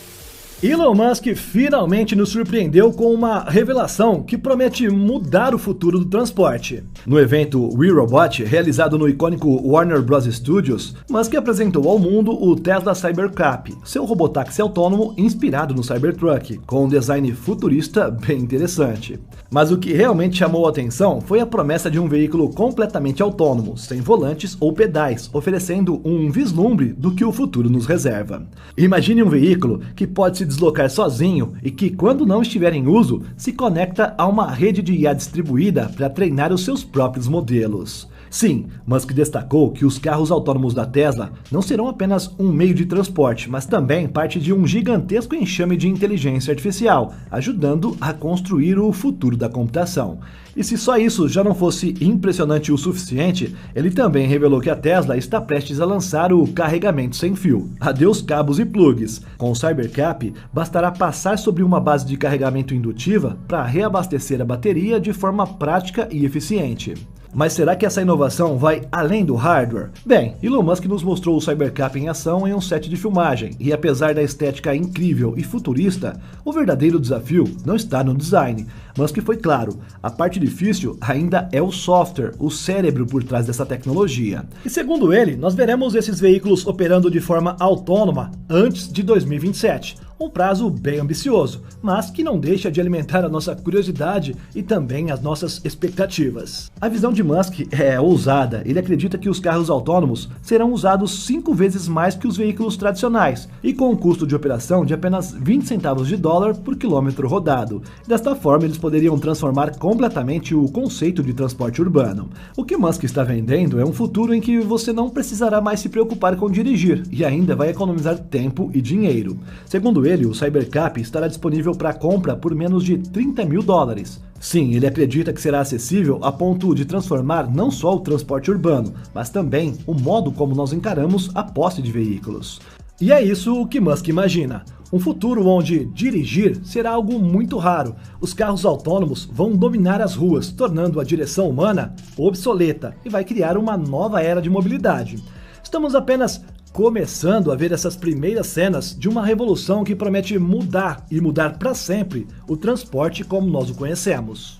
Elon Musk finalmente nos surpreendeu com uma revelação que promete mudar o futuro do transporte. No evento We Robot, realizado no icônico Warner Bros. Studios, Musk apresentou ao mundo o Tesla Cybercab, seu robotáxi autônomo inspirado no Cybertruck, com um design futurista bem interessante. Mas o que realmente chamou a atenção foi a promessa de um veículo completamente autônomo, sem volantes ou pedais, oferecendo um vislumbre do que o futuro nos reserva. Imagine um veículo que pode se deslocar sozinho e que, quando não estiver em uso, se conecta a uma rede de IA distribuída para treinar os seus próprios modelos. Sim, Musk destacou que os carros autônomos da Tesla não serão apenas um meio de transporte, mas também parte de um gigantesco enxame de inteligência artificial, ajudando a construir o futuro da computação. E se só isso já não fosse impressionante o suficiente, ele também revelou que a Tesla está prestes a lançar o carregamento sem fio. Adeus cabos e plugs. Com o Cybercab, bastará passar sobre uma base de carregamento indutiva para reabastecer a bateria de forma prática e eficiente. Mas será que essa inovação vai além do hardware? Bem, Elon Musk nos mostrou o Cybercab em ação em um set de filmagem, e apesar da estética incrível e futurista, o verdadeiro desafio não está no design. Musk foi claro, a parte difícil ainda é o software, o cérebro por trás dessa tecnologia. E segundo ele, nós veremos esses veículos operando de forma autônoma antes de 2027. Um prazo bem ambicioso, mas que não deixa de alimentar a nossa curiosidade e também as nossas expectativas. A visão de Musk é ousada. Ele acredita que os carros autônomos serão usados 5 vezes mais que os veículos tradicionais e com um custo de operação de apenas 20 centavos de dólar por quilômetro rodado. Desta forma, eles poderiam transformar completamente o conceito de transporte urbano. O que Musk está vendendo é um futuro em que você não precisará mais se preocupar com dirigir e ainda vai economizar tempo e dinheiro. Segundo ele, o Cybercab estará disponível para compra por menos de 30 mil dólares. Sim, ele acredita que será acessível a ponto de transformar não só o transporte urbano, mas também o modo como nós encaramos a posse de veículos. E é isso que Musk imagina. Um futuro onde dirigir será algo muito raro. Os carros autônomos vão dominar as ruas, tornando a direção humana obsoleta e vai criar uma nova era de mobilidade. Estamos apenas começando a ver essas primeiras cenas de uma revolução que promete mudar e mudar para sempre o transporte como nós o conhecemos.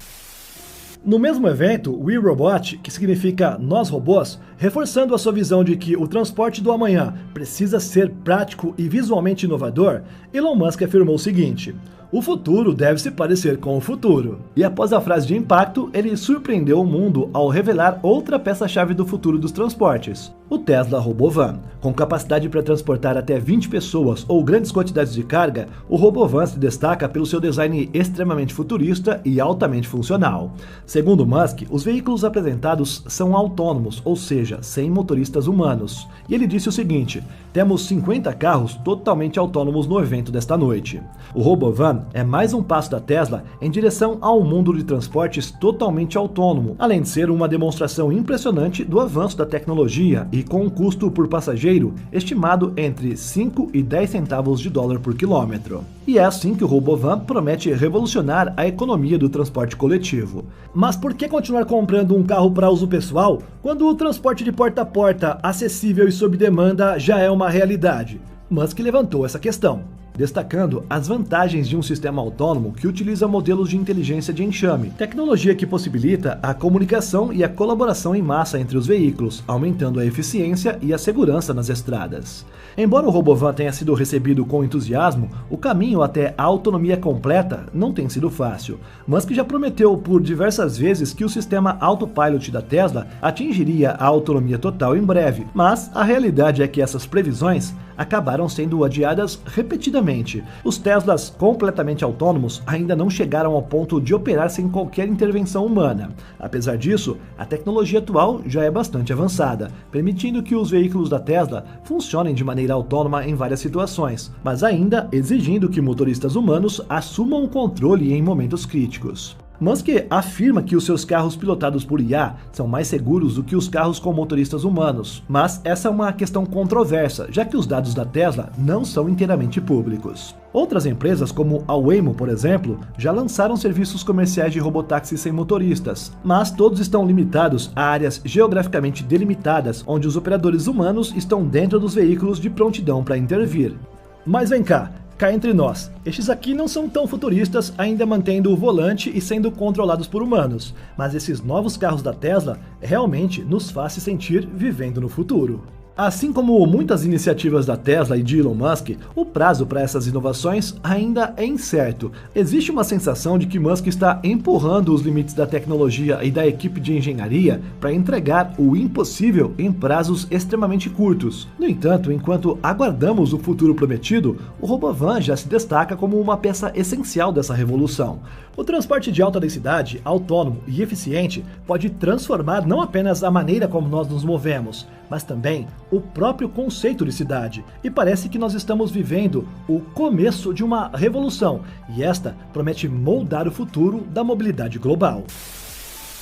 No mesmo evento, We Robot, que significa Nós Robôs, reforçando a sua visão de que o transporte do amanhã precisa ser prático e visualmente inovador, Elon Musk afirmou o seguinte: o futuro deve se parecer com o futuro. E após a frase de impacto, ele surpreendeu o mundo ao revelar outra peça-chave do futuro dos transportes: o Tesla Robovan. Com capacidade para transportar até 20 pessoas ou grandes quantidades de carga, o Robovan se destaca pelo seu design extremamente futurista e altamente funcional. Segundo Musk, os veículos apresentados são autônomos, ou seja, sem motoristas humanos. E ele disse o seguinte: temos 50 carros totalmente autônomos no evento desta noite. O Robovan é mais um passo da Tesla em direção ao mundo de transportes totalmente autônomo, além de ser uma demonstração impressionante do avanço da tecnologia e com um custo por passageiro estimado entre 5 e 10 centavos de dólar por quilômetro. E é assim que o Robovan promete revolucionar a economia do transporte coletivo. Mas por que continuar comprando um carro para uso pessoal quando o transporte de porta a porta, acessível e sob demanda, já é uma realidade? Musk levantou essa questão, destacando as vantagens de um sistema autônomo que utiliza modelos de inteligência de enxame, tecnologia que possibilita a comunicação e a colaboração em massa entre os veículos, aumentando a eficiência e a segurança nas estradas. Embora o Robovan tenha sido recebido com entusiasmo, o caminho até a autonomia completa não tem sido fácil. Musk já prometeu por diversas vezes que o sistema Autopilot da Tesla atingiria a autonomia total em breve, mas a realidade é que essas previsões acabaram sendo adiadas repetidamente. Os Teslas completamente autônomos ainda não chegaram ao ponto de operar sem qualquer intervenção humana. Apesar disso, a tecnologia atual já é bastante avançada, permitindo que os veículos da Tesla funcionem de maneira autônoma em várias situações, mas ainda exigindo que motoristas humanos assumam o controle em momentos críticos. Musk afirma que os seus carros pilotados por IA são mais seguros do que os carros com motoristas humanos, mas essa é uma questão controversa, já que os dados da Tesla não são inteiramente públicos. Outras empresas, como a Waymo, por exemplo, já lançaram serviços comerciais de robotáxis sem motoristas, mas todos estão limitados a áreas geograficamente delimitadas, onde os operadores humanos estão dentro dos veículos de prontidão para intervir. Mas vem cá, cá entre nós, estes aqui não são tão futuristas, ainda mantendo o volante e sendo controlados por humanos, mas esses novos carros da Tesla realmente nos fazem se sentir vivendo no futuro. Assim como muitas iniciativas da Tesla e de Elon Musk, o prazo para essas inovações ainda é incerto. Existe uma sensação de que Musk está empurrando os limites da tecnologia e da equipe de engenharia para entregar o impossível em prazos extremamente curtos. No entanto, enquanto aguardamos o futuro prometido, o Robovan já se destaca como uma peça essencial dessa revolução. O transporte de alta densidade, autônomo e eficiente pode transformar não apenas a maneira como nós nos movemos, mas também o próprio conceito de cidade. E parece que nós estamos vivendo o começo de uma revolução, e esta promete moldar o futuro da mobilidade global.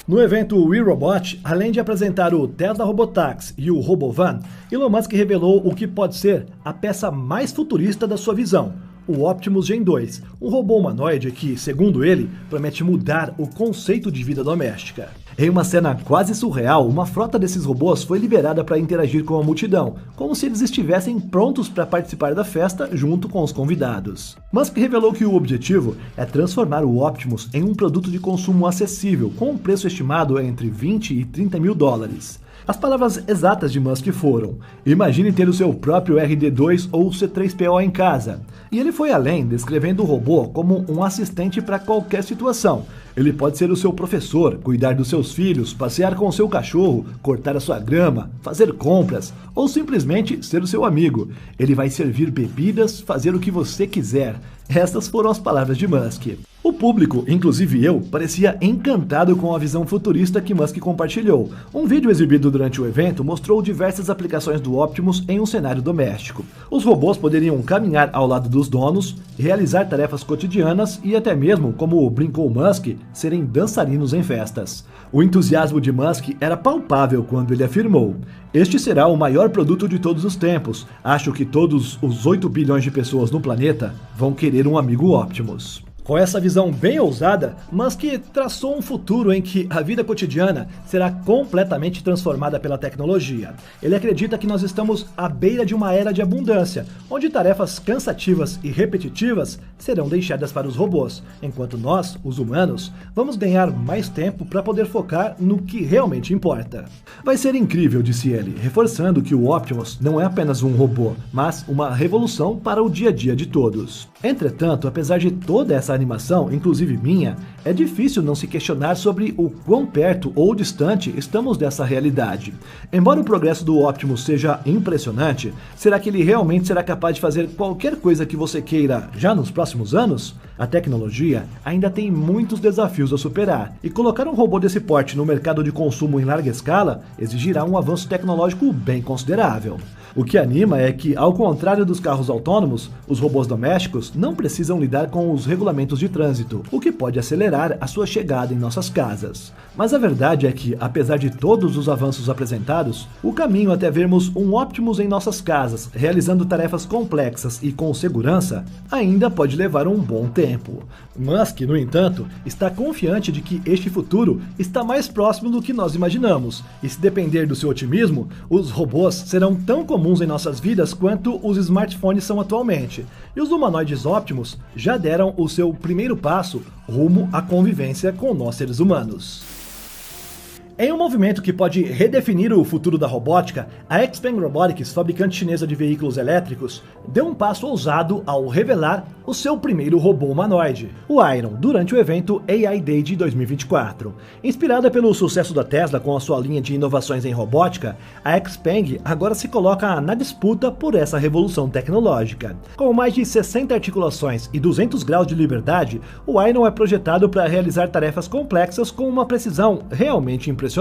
No evento We Robot, além de apresentar o Tesla Robotaxi e o Robovan, Elon Musk revelou o que pode ser a peça mais futurista da sua visão: o Optimus Gen 2, um robô humanoide que, segundo ele, promete mudar o conceito de vida doméstica. Em uma cena quase surreal, uma frota desses robôs foi liberada para interagir com a multidão, como se eles estivessem prontos para participar da festa junto com os convidados. Musk revelou que o objetivo é transformar o Optimus em um produto de consumo acessível, com um preço estimado entre 20 e 30 mil dólares. As palavras exatas de Musk foram: imagine ter o seu próprio RD2 ou C3PO em casa. E ele foi além, descrevendo o robô como um assistente para qualquer situação. Ele pode ser o seu professor, cuidar dos seus filhos, passear com o seu cachorro, cortar a sua grama, fazer compras ou simplesmente ser o seu amigo. Ele vai servir bebidas, fazer o que você quiser. Estas foram as palavras de Musk. O público, inclusive eu, parecia encantado com a visão futurista que Musk compartilhou. Um vídeo exibido durante o evento mostrou diversas aplicações do Optimus em um cenário doméstico. Os robôs poderiam caminhar ao lado dos donos, realizar tarefas cotidianas e até mesmo, como brincou Musk, serem dançarinos em festas. O entusiasmo de Musk era palpável quando ele afirmou: este será o maior produto de todos os tempos. Acho que todos os 8 bilhões de pessoas no planeta vão querer um amigo Optimus. Com essa visão bem ousada, Musk traçou um futuro em que a vida cotidiana será completamente transformada pela tecnologia. Ele acredita que nós estamos à beira de uma era de abundância, onde tarefas cansativas e repetitivas serão deixadas para os robôs, enquanto nós, os humanos, vamos ganhar mais tempo para poder focar no que realmente importa. Vai ser incrível, disse ele, reforçando que o Optimus não é apenas um robô, mas uma revolução para o dia a dia de todos. Entretanto, apesar de toda essa animação, inclusive minha, é difícil não se questionar sobre o quão perto ou distante estamos dessa realidade. Embora o progresso do Optimus seja impressionante, será que ele realmente será capaz de fazer qualquer coisa que você queira já nos próximos anos? A tecnologia ainda tem muitos desafios a superar, e colocar um robô desse porte no mercado de consumo em larga escala exigirá um avanço tecnológico bem considerável. O que anima é que, ao contrário dos carros autônomos, os robôs domésticos não precisam lidar com os regulamentos de trânsito, o que pode acelerar a sua chegada em nossas casas. Mas a verdade é que, apesar de todos os avanços apresentados, o caminho até vermos um Optimus em nossas casas, realizando tarefas complexas e com segurança, ainda pode levar um bom tempo. Musk, no entanto, está confiante de que este futuro está mais próximo do que nós imaginamos, e se depender do seu otimismo, os robôs serão tão comuns em nossas vidas quanto os smartphones são atualmente, e os humanoides Optimus já deram o seu primeiro passo rumo à convivência com nós seres humanos. Em um movimento que pode redefinir o futuro da robótica, a XPeng Robotics, fabricante chinesa de veículos elétricos, deu um passo ousado ao revelar o seu primeiro robô humanoide, o Iron, durante o evento AI Day de 2024. Inspirada pelo sucesso da Tesla com a sua linha de inovações em robótica, a XPeng agora se coloca na disputa por essa revolução tecnológica. Com mais de 60 articulações e 200 graus de liberdade, o Iron é projetado para realizar tarefas complexas com uma precisão realmente impressionante.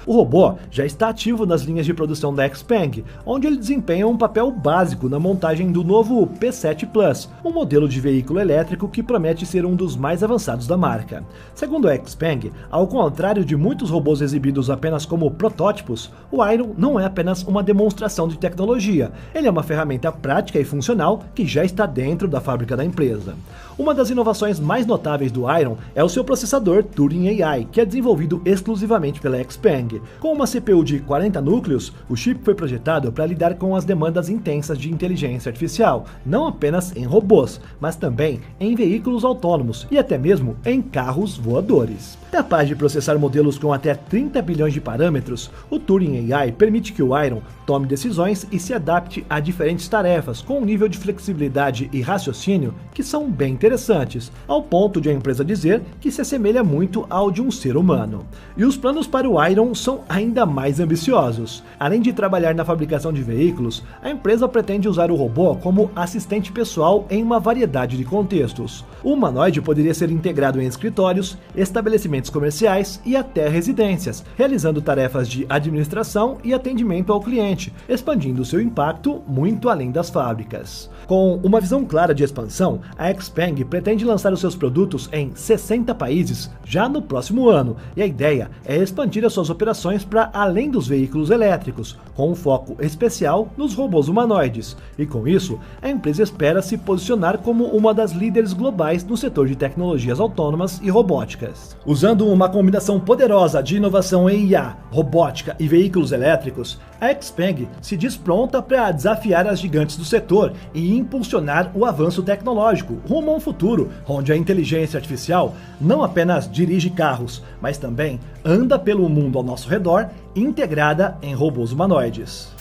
O robô já está ativo nas linhas de produção da XPeng, onde ele desempenha um papel básico na montagem do novo P7 Plus, um modelo de veículo elétrico que promete ser um dos mais avançados da marca. Segundo a XPeng, ao contrário de muitos robôs exibidos apenas como protótipos, o Iron não é apenas uma demonstração de tecnologia, ele é uma ferramenta prática e funcional que já está dentro da fábrica da empresa. Uma das inovações mais notáveis do Iron é o seu processador Turing AI, que é desenvolvido exclusivamente diretamente pela XPeng. Com uma CPU de 40 núcleos, o chip foi projetado para lidar com as demandas intensas de inteligência artificial, não apenas em robôs, mas também em veículos autônomos e até mesmo em carros voadores. Capaz de processar modelos com até 30 bilhões de parâmetros, o Turing AI permite que o Iron tome decisões e se adapte a diferentes tarefas com um nível de flexibilidade e raciocínio que são bem interessantes, ao ponto de a empresa dizer que se assemelha muito ao de um ser humano. E os planos para o Iron são ainda mais ambiciosos. Além de trabalhar na fabricação de veículos, a empresa pretende usar o robô como assistente pessoal em uma variedade de contextos. O humanoide poderia ser integrado em escritórios, estabelecimentos comerciais e até residências, realizando tarefas de administração e atendimento ao cliente, expandindo seu impacto muito além das fábricas. Com uma visão clara de expansão, a XPeng pretende lançar os seus produtos em 60 países já no próximo ano, e a ideia é expandir as suas operações para além dos veículos elétricos, com um foco especial nos robôs humanoides, e com isso, a empresa espera se posicionar como uma das líderes globais no setor de tecnologias autônomas e robóticas. Usando uma combinação poderosa de inovação em IA, robótica e veículos elétricos, a XPeng se diz pronta para desafiar as gigantes do setor e impulsionar o avanço tecnológico rumo a um futuro onde a inteligência artificial não apenas dirige carros, mas também anda pelo mundo ao nosso redor, integrada em robôs humanoides.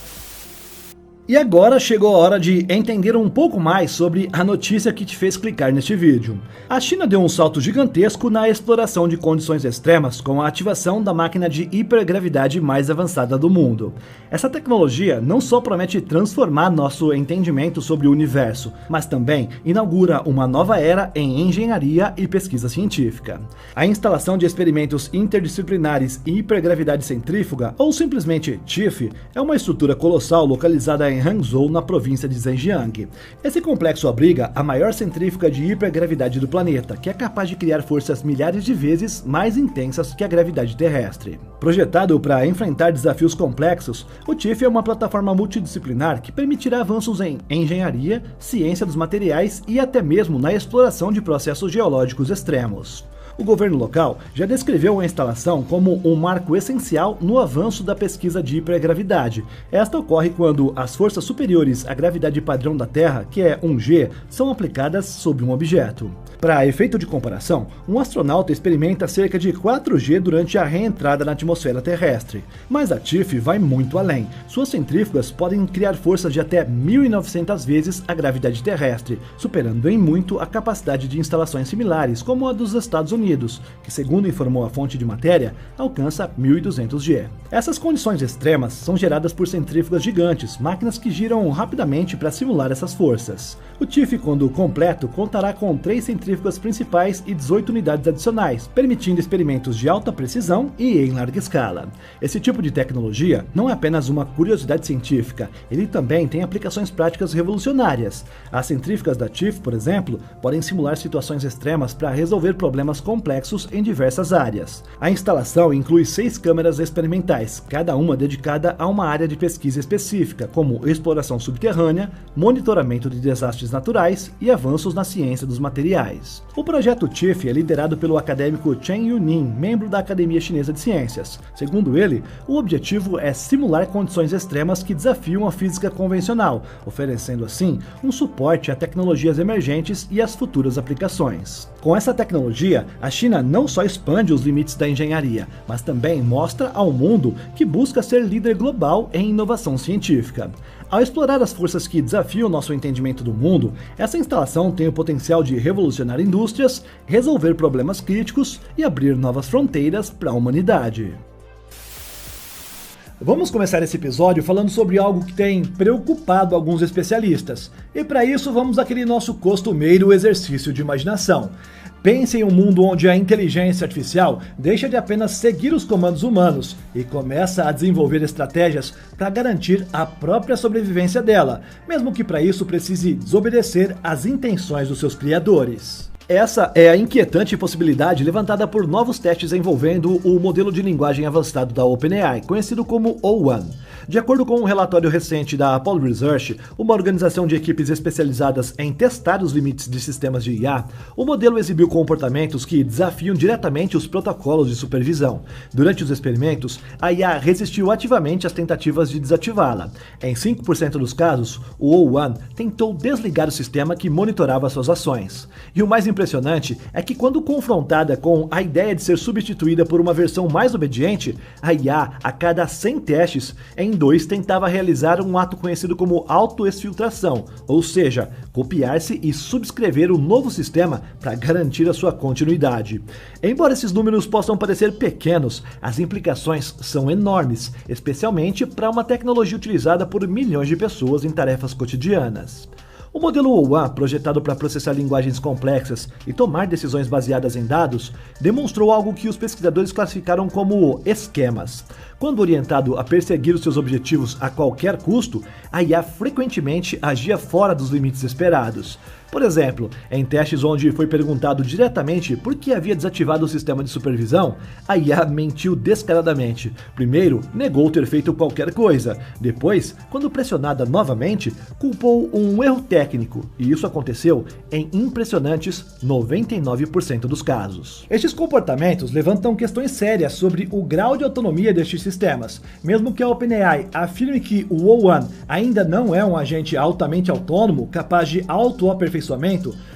E agora chegou a hora de entender um pouco mais sobre a notícia que te fez clicar neste vídeo. A China deu um salto gigantesco na exploração de condições extremas com a ativação da máquina de hipergravidade mais avançada do mundo. Essa tecnologia não só promete transformar nosso entendimento sobre o universo, mas também inaugura uma nova era em engenharia e pesquisa científica. A instalação de experimentos interdisciplinares em hipergravidade centrífuga, ou simplesmente TIFF, é uma estrutura colossal localizada em Hangzhou, na província de Zhejiang. Esse complexo abriga a maior centrífuga de hipergravidade do planeta, que é capaz de criar forças milhares de vezes mais intensas que a gravidade terrestre. Projetado para enfrentar desafios complexos, o TIFF é uma plataforma multidisciplinar que permitirá avanços em engenharia, ciência dos materiais e até mesmo na exploração de processos geológicos extremos. O governo local já descreveu a instalação como um marco essencial no avanço da pesquisa de hipergravidade. Esta ocorre quando as forças superiores à gravidade padrão da Terra, que é 1G, são aplicadas sobre um objeto. Para efeito de comparação, um astronauta experimenta cerca de 4G durante a reentrada na atmosfera terrestre. Mas a TIFF vai muito além. Suas centrífugas podem criar forças de até 1.900 vezes a gravidade terrestre, superando em muito a capacidade de instalações similares, como a dos Estados Unidos, que, segundo informou a fonte de matéria, alcança 1.200 G. Essas condições extremas são geradas por centrífugas gigantes, máquinas que giram rapidamente para simular essas forças. O TIFF, quando completo, contará com 3 centrífugas principais e 18 unidades adicionais, permitindo experimentos de alta precisão e em larga escala. Esse tipo de tecnologia não é apenas uma curiosidade científica, ele também tem aplicações práticas revolucionárias. As centrífugas da TIFF, por exemplo, podem simular situações extremas para resolver problemas complexos em diversas áreas. A instalação inclui 6 câmeras experimentais, cada uma dedicada a uma área de pesquisa específica, como exploração subterrânea, monitoramento de desastres naturais e avanços na ciência dos materiais. O projeto TIFF é liderado pelo acadêmico Chen Yunin, membro da Academia Chinesa de Ciências. Segundo ele, o objetivo é simular condições extremas que desafiam a física convencional, oferecendo assim um suporte a tecnologias emergentes e às futuras aplicações. Com essa tecnologia, a China não só expande os limites da engenharia, mas também mostra ao mundo que busca ser líder global em inovação científica. Ao explorar as forças que desafiam nosso entendimento do mundo, essa instalação tem o potencial de revolucionar indústrias, resolver problemas críticos e abrir novas fronteiras para a humanidade. Vamos começar esse episódio falando sobre algo que tem preocupado alguns especialistas. E para isso vamos àquele nosso costumeiro exercício de imaginação. Pense em um mundo onde a inteligência artificial deixa de apenas seguir os comandos humanos e começa a desenvolver estratégias para garantir a própria sobrevivência dela, mesmo que para isso precise desobedecer às intenções dos seus criadores. Essa é a inquietante possibilidade levantada por novos testes envolvendo o modelo de linguagem avançado da OpenAI, conhecido como O1. De acordo com um relatório recente da Apollo Research, uma organização de equipes especializadas em testar os limites de sistemas de IA, o modelo exibiu comportamentos que desafiam diretamente os protocolos de supervisão. Durante os experimentos, a IA resistiu ativamente às tentativas de desativá-la. Em 5% dos casos, o O1 tentou desligar o sistema que monitorava suas ações. E o mais impressionante é que quando confrontada com a ideia de ser substituída por uma versão mais obediente, a IA, a cada 100 testes, em 2 tentava realizar um ato conhecido como autoexfiltração, ou seja, copiar-se e subscrever um novo sistema para garantir a sua continuidade. Embora esses números possam parecer pequenos, as implicações são enormes, especialmente para uma tecnologia utilizada por milhões de pessoas em tarefas cotidianas. O modelo O1, projetado para processar linguagens complexas e tomar decisões baseadas em dados, demonstrou algo que os pesquisadores classificaram como esquemas. Quando orientado a perseguir os seus objetivos a qualquer custo, a IA frequentemente agia fora dos limites esperados. Por exemplo, em testes onde foi perguntado diretamente por que havia desativado o sistema de supervisão, a IA mentiu descaradamente. Primeiro, negou ter feito qualquer coisa. Depois, quando pressionada novamente, culpou um erro técnico, e isso aconteceu em impressionantes 99% dos casos. Estes comportamentos levantam questões sérias sobre o grau de autonomia destes sistemas. Mesmo que a OpenAI afirme que o O1 ainda não é um agente altamente autônomo, capaz de autoaperfeiçoamento,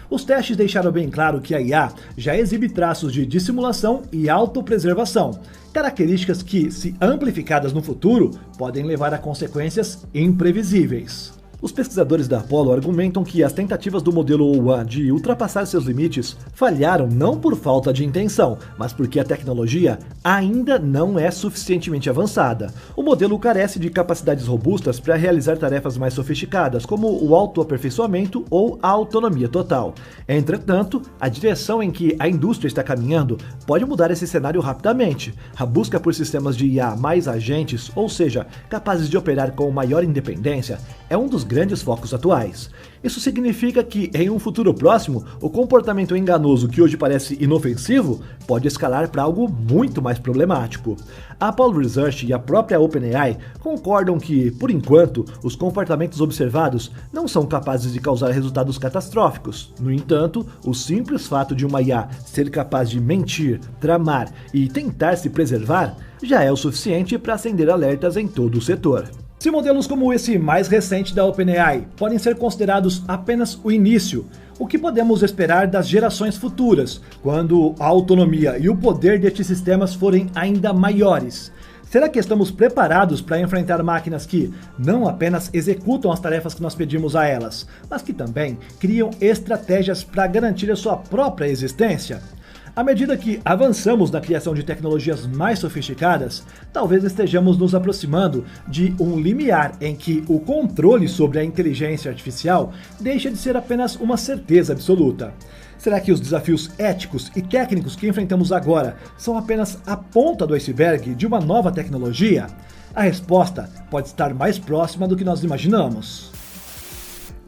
os testes deixaram bem claro que a IA já exibe traços de dissimulação e autopreservação, características que, se amplificadas no futuro, podem levar a consequências imprevisíveis. Os pesquisadores da Apollo argumentam que as tentativas do modelo O1 de ultrapassar seus limites falharam não por falta de intenção, mas porque a tecnologia ainda não é suficientemente avançada. O modelo carece de capacidades robustas para realizar tarefas mais sofisticadas, como o autoaperfeiçoamento ou a autonomia total. Entretanto, a direção em que a indústria está caminhando pode mudar esse cenário rapidamente. A busca por sistemas de IA mais agentes, ou seja, capazes de operar com maior independência, é um dos grandes focos atuais. Isso significa que, em um futuro próximo, o comportamento enganoso que hoje parece inofensivo pode escalar para algo muito mais problemático. A Apollo Research e a própria OpenAI concordam que, por enquanto, os comportamentos observados não são capazes de causar resultados catastróficos. No entanto, o simples fato de uma IA ser capaz de mentir, tramar e tentar se preservar já é o suficiente para acender alertas em todo o setor. Se modelos como esse mais recente da OpenAI podem ser considerados apenas o início, o que podemos esperar das gerações futuras, quando a autonomia e o poder destes sistemas forem ainda maiores? Será que estamos preparados para enfrentar máquinas que não apenas executam as tarefas que nós pedimos a elas, mas que também criam estratégias para garantir a sua própria existência? À medida que avançamos na criação de tecnologias mais sofisticadas, talvez estejamos nos aproximando de um limiar em que o controle sobre a inteligência artificial deixa de ser apenas uma certeza absoluta. Será que os desafios éticos e técnicos que enfrentamos agora são apenas a ponta do iceberg de uma nova tecnologia? A resposta pode estar mais próxima do que nós imaginamos.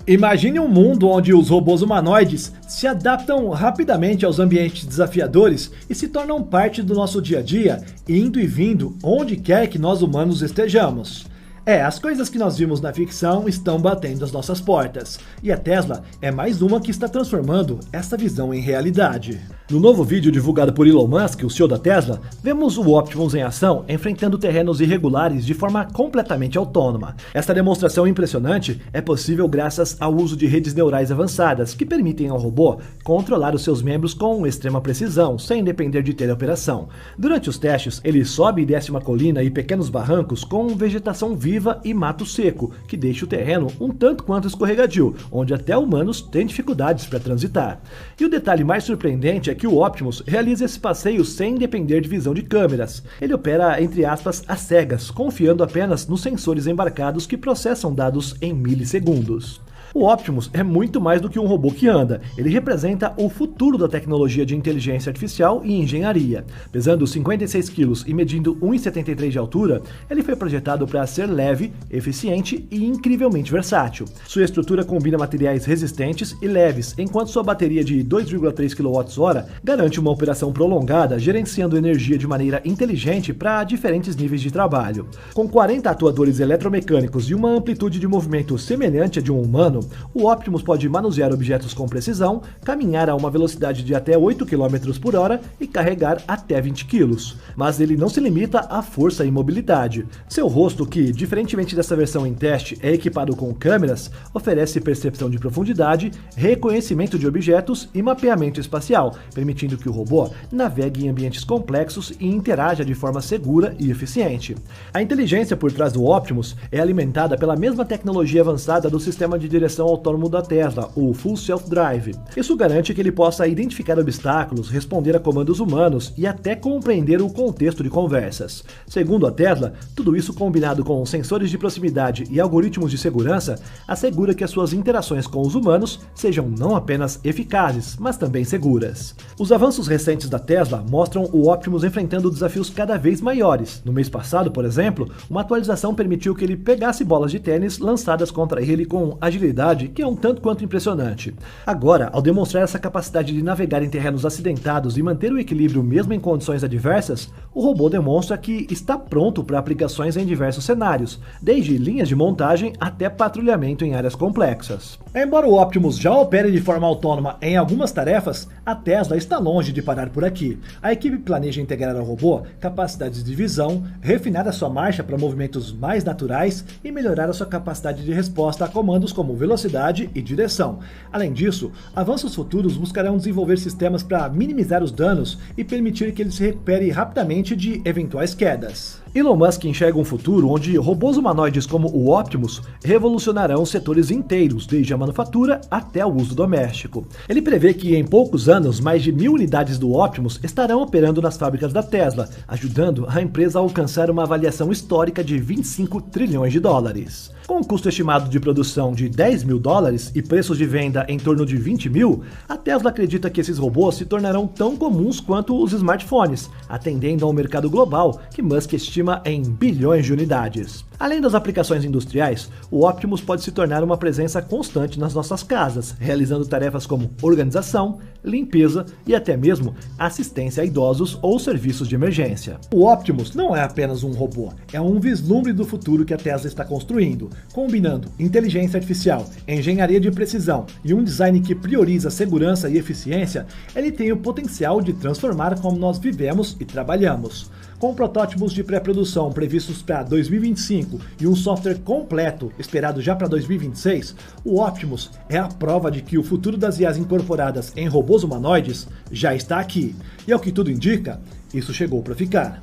Imagine um mundo onde os robôs humanoides se adaptam rapidamente aos ambientes desafiadores e se tornam parte do nosso dia a dia, indo e vindo onde quer que nós humanos estejamos. As coisas que nós vimos na ficção estão batendo as nossas portas, e a Tesla é mais uma que está transformando essa visão em realidade. No novo vídeo divulgado por Elon Musk, o CEO da Tesla, vemos o Optimus em ação enfrentando terrenos irregulares de forma completamente autônoma. Essa demonstração impressionante é possível graças ao uso de redes neurais avançadas que permitem ao robô controlar os seus membros com extrema precisão, sem depender de teleoperação. Durante os testes, ele sobe e desce uma colina e pequenos barrancos com vegetação viva e mato seco, que deixa o terreno um tanto quanto escorregadio, onde até humanos têm dificuldades para transitar. E o detalhe mais surpreendente é que o Optimus realiza esse passeio sem depender de visão de câmeras. Ele opera, entre aspas, às cegas, confiando apenas nos sensores embarcados que processam dados em milissegundos. O Optimus é muito mais do que um robô que anda, ele representa o futuro da tecnologia de inteligência artificial e engenharia. Pesando 56 kg e medindo 1,73 de altura, ele foi projetado para ser leve, eficiente e incrivelmente versátil. Sua estrutura combina materiais resistentes e leves, enquanto sua bateria de 2,3 kWh garante uma operação prolongada, gerenciando energia de maneira inteligente para diferentes níveis de trabalho. Com 40 atuadores eletromecânicos e uma amplitude de movimento semelhante à de um humano, o Optimus pode manusear objetos com precisão, caminhar a uma velocidade de até 8 km por hora e carregar até 20 kg. Mas ele não se limita à força e mobilidade. Seu rosto, que, diferentemente dessa versão em teste, é equipado com câmeras, oferece percepção de profundidade, reconhecimento de objetos e mapeamento espacial, permitindo que o robô navegue em ambientes complexos e interaja de forma segura e eficiente. A inteligência por trás do Optimus é alimentada pela mesma tecnologia avançada do sistema de direção autônomo da Tesla, o Full Self-Drive. Isso garante que ele possa identificar obstáculos, responder a comandos humanos e até compreender o contexto de conversas. Segundo a Tesla, tudo isso combinado com sensores de proximidade e algoritmos de segurança assegura que as suas interações com os humanos sejam não apenas eficazes, mas também seguras. Os avanços recentes da Tesla mostram o Optimus enfrentando desafios cada vez maiores. No mês passado, por exemplo, uma atualização permitiu que ele pegasse bolas de tênis lançadas contra ele com agilidade que é um tanto quanto impressionante. Agora, ao demonstrar essa capacidade de navegar em terrenos acidentados e manter o equilíbrio mesmo em condições adversas, o robô demonstra que está pronto para aplicações em diversos cenários, desde linhas de montagem até patrulhamento em áreas complexas. Embora o Optimus já opere de forma autônoma em algumas tarefas, a Tesla está longe de parar por aqui. A equipe planeja integrar ao robô capacidades de visão, refinar a sua marcha para movimentos mais naturais e melhorar a sua capacidade de resposta a comandos como velocidade e direção. Além disso, avanços futuros buscarão desenvolver sistemas para minimizar os danos e permitir que ele se recupere rapidamente de eventuais quedas. Elon Musk enxerga um futuro onde robôs humanoides como o Optimus revolucionarão setores inteiros, desde a manufatura até o uso doméstico. Ele prevê que em poucos anos, mais de 1.000 unidades do Optimus estarão operando nas fábricas da Tesla, ajudando a empresa a alcançar uma avaliação histórica de 25 trilhões de dólares. Com um custo estimado de produção de 10 mil dólares e preços de venda em torno de 20 mil, a Tesla acredita que esses robôs se tornarão tão comuns quanto os smartphones, atendendo a um mercado global que Musk estima em bilhões de unidades. Além das aplicações industriais, o Optimus pode se tornar uma presença constante nas nossas casas, realizando tarefas como organização, limpeza e até mesmo assistência a idosos ou serviços de emergência. O Optimus não é apenas um robô, é um vislumbre do futuro que a Tesla está construindo, combinando inteligência artificial, engenharia de precisão e um design que prioriza segurança e eficiência. Ele tem o potencial de transformar como nós vivemos e trabalhamos. Com protótipos de pré-produção previstos para 2025 e um software completo esperado já para 2026, o Optimus é a prova de que o futuro das IAs incorporadas em robôs humanoides já está aqui. E ao que tudo indica, isso chegou para ficar.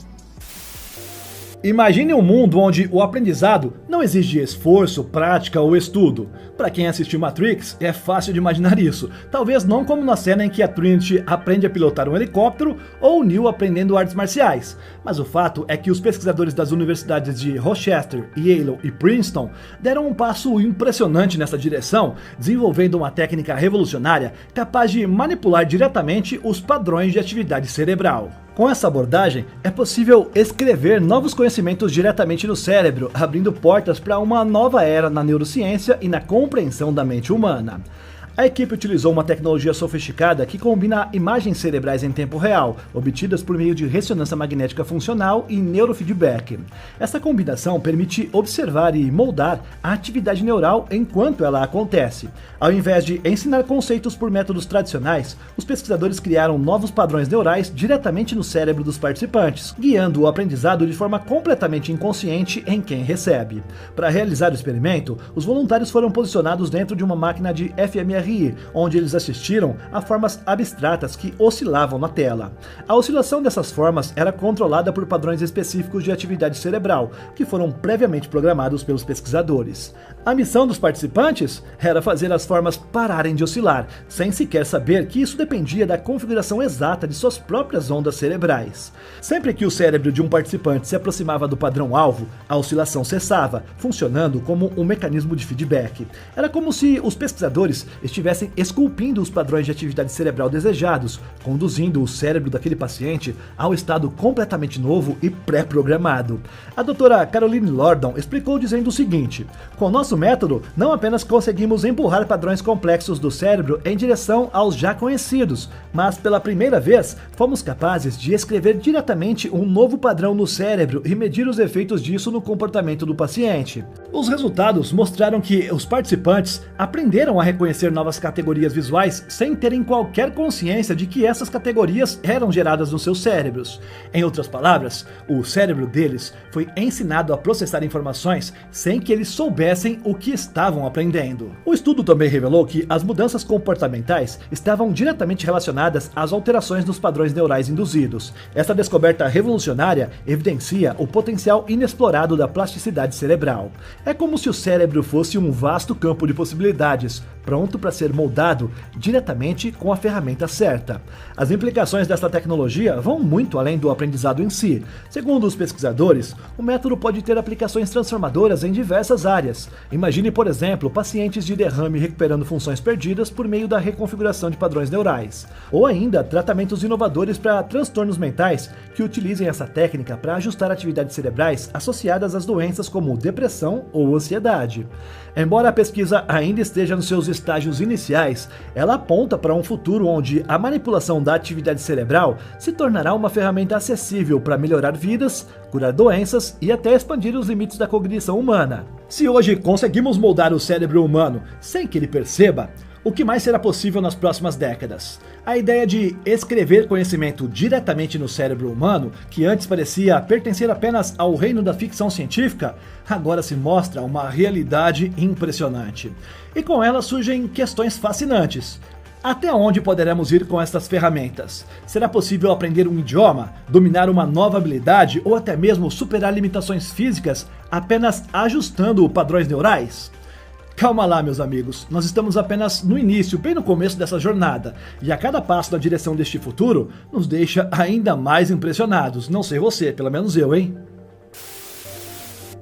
Imagine um mundo onde o aprendizado não exige esforço, prática ou estudo. Para quem assistiu Matrix, é fácil de imaginar isso. Talvez não como na cena em que a Trinity aprende a pilotar um helicóptero ou o Neo aprendendo artes marciais. Mas o fato é que os pesquisadores das universidades de Rochester, Yale e Princeton deram um passo impressionante nessa direção, desenvolvendo uma técnica revolucionária capaz de manipular diretamente os padrões de atividade cerebral. Com essa abordagem, é possível escrever novos conhecimentos diretamente no cérebro, abrindo portas para uma nova era na neurociência e na compreensão da mente humana. A equipe utilizou uma tecnologia sofisticada que combina imagens cerebrais em tempo real, obtidas por meio de ressonância magnética funcional e neurofeedback. Essa combinação permite observar e moldar a atividade neural enquanto ela acontece. Ao invés de ensinar conceitos por métodos tradicionais, os pesquisadores criaram novos padrões neurais diretamente no cérebro dos participantes, guiando o aprendizado de forma completamente inconsciente em quem recebe. Para realizar o experimento, os voluntários foram posicionados dentro de uma máquina de fMRI MRI, onde eles assistiram a formas abstratas que oscilavam na tela. A oscilação dessas formas era controlada por padrões específicos de atividade cerebral, que foram previamente programados pelos pesquisadores. A missão dos participantes era fazer as formas pararem de oscilar, sem sequer saber que isso dependia da configuração exata de suas próprias ondas cerebrais. Sempre que o cérebro de um participante se aproximava do padrão-alvo, a oscilação cessava, funcionando como um mecanismo de feedback. Era como se os pesquisadores estivessem esculpindo os padrões de atividade cerebral desejados, conduzindo o cérebro daquele paciente ao estado completamente novo e pré-programado. A doutora Caroline Lordon explicou dizendo o seguinte: com nosso método, não apenas conseguimos empurrar padrões complexos do cérebro em direção aos já conhecidos, mas pela primeira vez fomos capazes de escrever diretamente um novo padrão no cérebro e medir os efeitos disso no comportamento do paciente. Os resultados mostraram que os participantes aprenderam a reconhecer novas categorias visuais sem terem qualquer consciência de que essas categorias eram geradas nos seus cérebros. Em outras palavras, o cérebro deles foi ensinado a processar informações sem que eles soubessem o que estavam aprendendo. O estudo também revelou que as mudanças comportamentais estavam diretamente relacionadas às alterações nos padrões neurais induzidos. Essa descoberta revolucionária evidencia o potencial inexplorado da plasticidade cerebral. É como se o cérebro fosse um vasto campo de possibilidades, pronto para ser moldado diretamente com a ferramenta certa. As implicações dessa tecnologia vão muito além do aprendizado em si. Segundo os pesquisadores, o método pode ter aplicações transformadoras em diversas áreas. Imagine, por exemplo, pacientes de derrame recuperando funções perdidas por meio da reconfiguração de padrões neurais. Ou ainda, tratamentos inovadores para transtornos mentais que utilizem essa técnica para ajustar atividades cerebrais associadas às doenças como depressão ou ansiedade. Embora a pesquisa ainda esteja nos seus estágios iniciais, ela aponta para um futuro onde a manipulação da atividade cerebral se tornará uma ferramenta acessível para melhorar vidas, curar doenças e até expandir os limites da cognição humana. Se hoje conseguimos moldar o cérebro humano sem que ele perceba, o que mais será possível nas próximas décadas? A ideia de escrever conhecimento diretamente no cérebro humano, que antes parecia pertencer apenas ao reino da ficção científica, agora se mostra uma realidade impressionante. E com ela surgem questões fascinantes. Até onde poderemos ir com estas ferramentas? Será possível aprender um idioma, dominar uma nova habilidade ou até mesmo superar limitações físicas apenas ajustando padrões neurais? Calma lá, meus amigos, nós estamos apenas no início, bem no começo dessa jornada, e a cada passo na direção deste futuro nos deixa ainda mais impressionados. Não sei você, pelo menos eu, hein?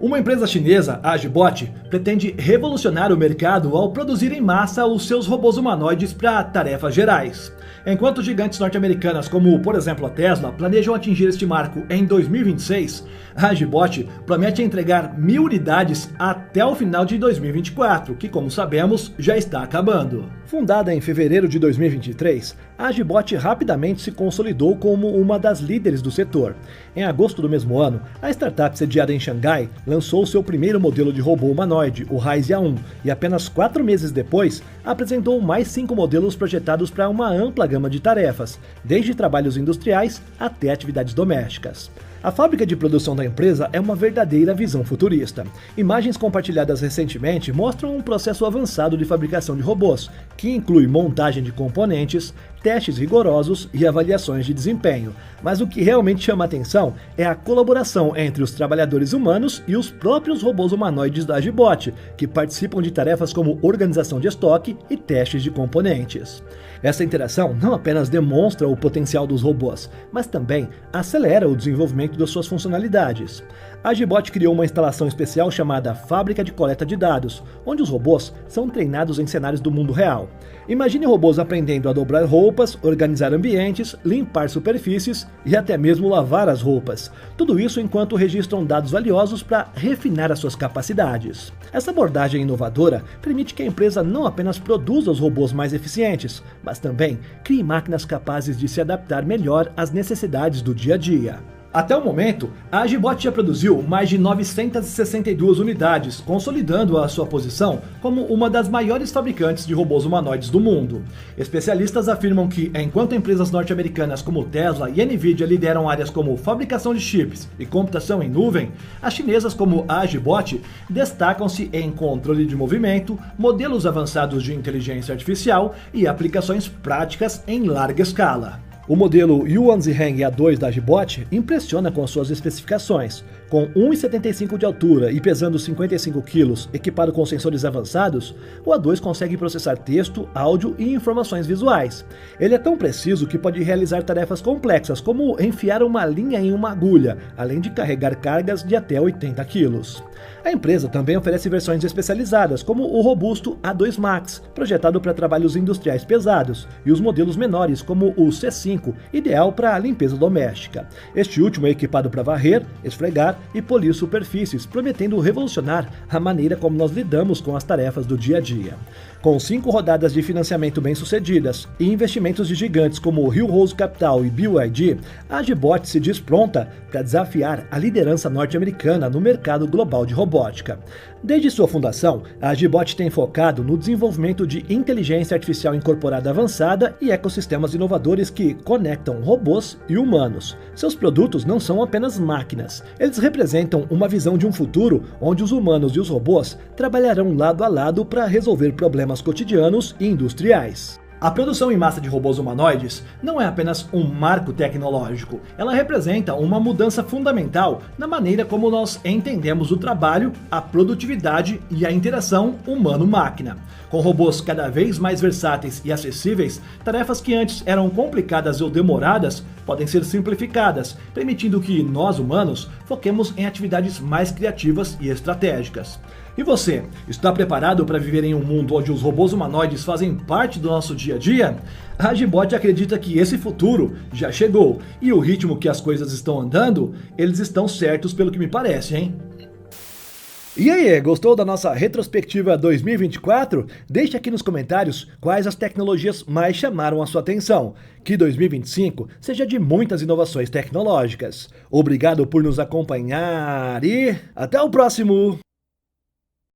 Uma empresa chinesa, a Agibot, pretende revolucionar o mercado ao produzir em massa os seus robôs humanoides para tarefas gerais. Enquanto gigantes norte-americanas como, por exemplo, a Tesla, planejam atingir este marco em 2026, a Agibot promete entregar 1.000 unidades até o final de 2024, que, como sabemos, já está acabando. Fundada em fevereiro de 2023, a Agibot rapidamente se consolidou como uma das líderes do setor. Em agosto do mesmo ano, a startup sediada em Xangai lançou seu primeiro modelo de robô humanoide, o Raizia 1, e apenas 4 meses depois apresentou mais 5 modelos projetados para uma ampla gama de tarefas, desde trabalhos industriais até atividades domésticas. A fábrica de produção da empresa é uma verdadeira visão futurista. Imagens compartilhadas recentemente mostram um processo avançado de fabricação de robôs, que inclui montagem de componentes, testes rigorosos e avaliações de desempenho. Mas o que realmente chama a atenção é a colaboração entre os trabalhadores humanos e os próprios robôs humanoides da Agibot, que participam de tarefas como organização de estoque e testes de componentes. Essa interação não apenas demonstra o potencial dos robôs, mas também acelera o desenvolvimento das suas funcionalidades. A Agibot criou uma instalação especial chamada Fábrica de Coleta de Dados, onde os robôs são treinados em cenários do mundo real. Imagine robôs aprendendo a dobrar roupas, organizar ambientes, limpar superfícies e até mesmo lavar as roupas. Tudo isso enquanto registram dados valiosos para refinar as suas capacidades. Essa abordagem inovadora permite que a empresa não apenas produza os robôs mais eficientes, mas também crie máquinas capazes de se adaptar melhor às necessidades do dia a dia. Até o momento, a Agibot já produziu mais de 962 unidades, consolidando a sua posição como uma das maiores fabricantes de robôs humanoides do mundo. Especialistas afirmam que, enquanto empresas norte-americanas como Tesla e Nvidia lideram áreas como fabricação de chips e computação em nuvem, as chinesas como a Agibot destacam-se em controle de movimento, modelos avançados de inteligência artificial e aplicações práticas em larga escala. O modelo Yuanziheng A2 da Agibot impressiona com suas especificações. Com 1,75 de altura e pesando 55 kg, equipado com sensores avançados, o A2 consegue processar texto, áudio e informações visuais. Ele é tão preciso que pode realizar tarefas complexas, como enfiar uma linha em uma agulha, além de carregar cargas de até 80 kg. A empresa também oferece versões especializadas, como o robusto A2 Max, projetado para trabalhos industriais pesados, e os modelos menores, como o C5, ideal para a limpeza doméstica. Este último é equipado para varrer, esfregar e polir superfícies, prometendo revolucionar a maneira como nós lidamos com as tarefas do dia a dia. Com 5 rodadas de financiamento bem-sucedidas e investimentos de gigantes como o Hill Rose Capital e BYD, a Agibot se diz pronta para desafiar a liderança norte-americana no mercado global de robótica. Desde sua fundação, a Agibot tem focado no desenvolvimento de inteligência artificial incorporada avançada e ecossistemas inovadores que conectam robôs e humanos. Seus produtos não são apenas máquinas, eles representam uma visão de um futuro onde os humanos e os robôs trabalharão lado a lado para resolver problemas cotidianos e industriais. A produção em massa de robôs humanoides não é apenas um marco tecnológico, ela representa uma mudança fundamental na maneira como nós entendemos o trabalho, a produtividade e a interação humano-máquina. Com robôs cada vez mais versáteis e acessíveis, tarefas que antes eram complicadas ou demoradas podem ser simplificadas, permitindo que nós, humanos, foquemos em atividades mais criativas e estratégicas. E você, está preparado para viver em um mundo onde os robôs humanoides fazem parte do nosso dia a dia? A Agibot acredita que esse futuro já chegou, e o ritmo que as coisas estão andando, eles estão certos pelo que me parece, hein? E aí, gostou da nossa retrospectiva 2024? Deixe aqui nos comentários quais as tecnologias mais chamaram a sua atenção. Que 2025 seja de muitas inovações tecnológicas. Obrigado por nos acompanhar e até o próximo!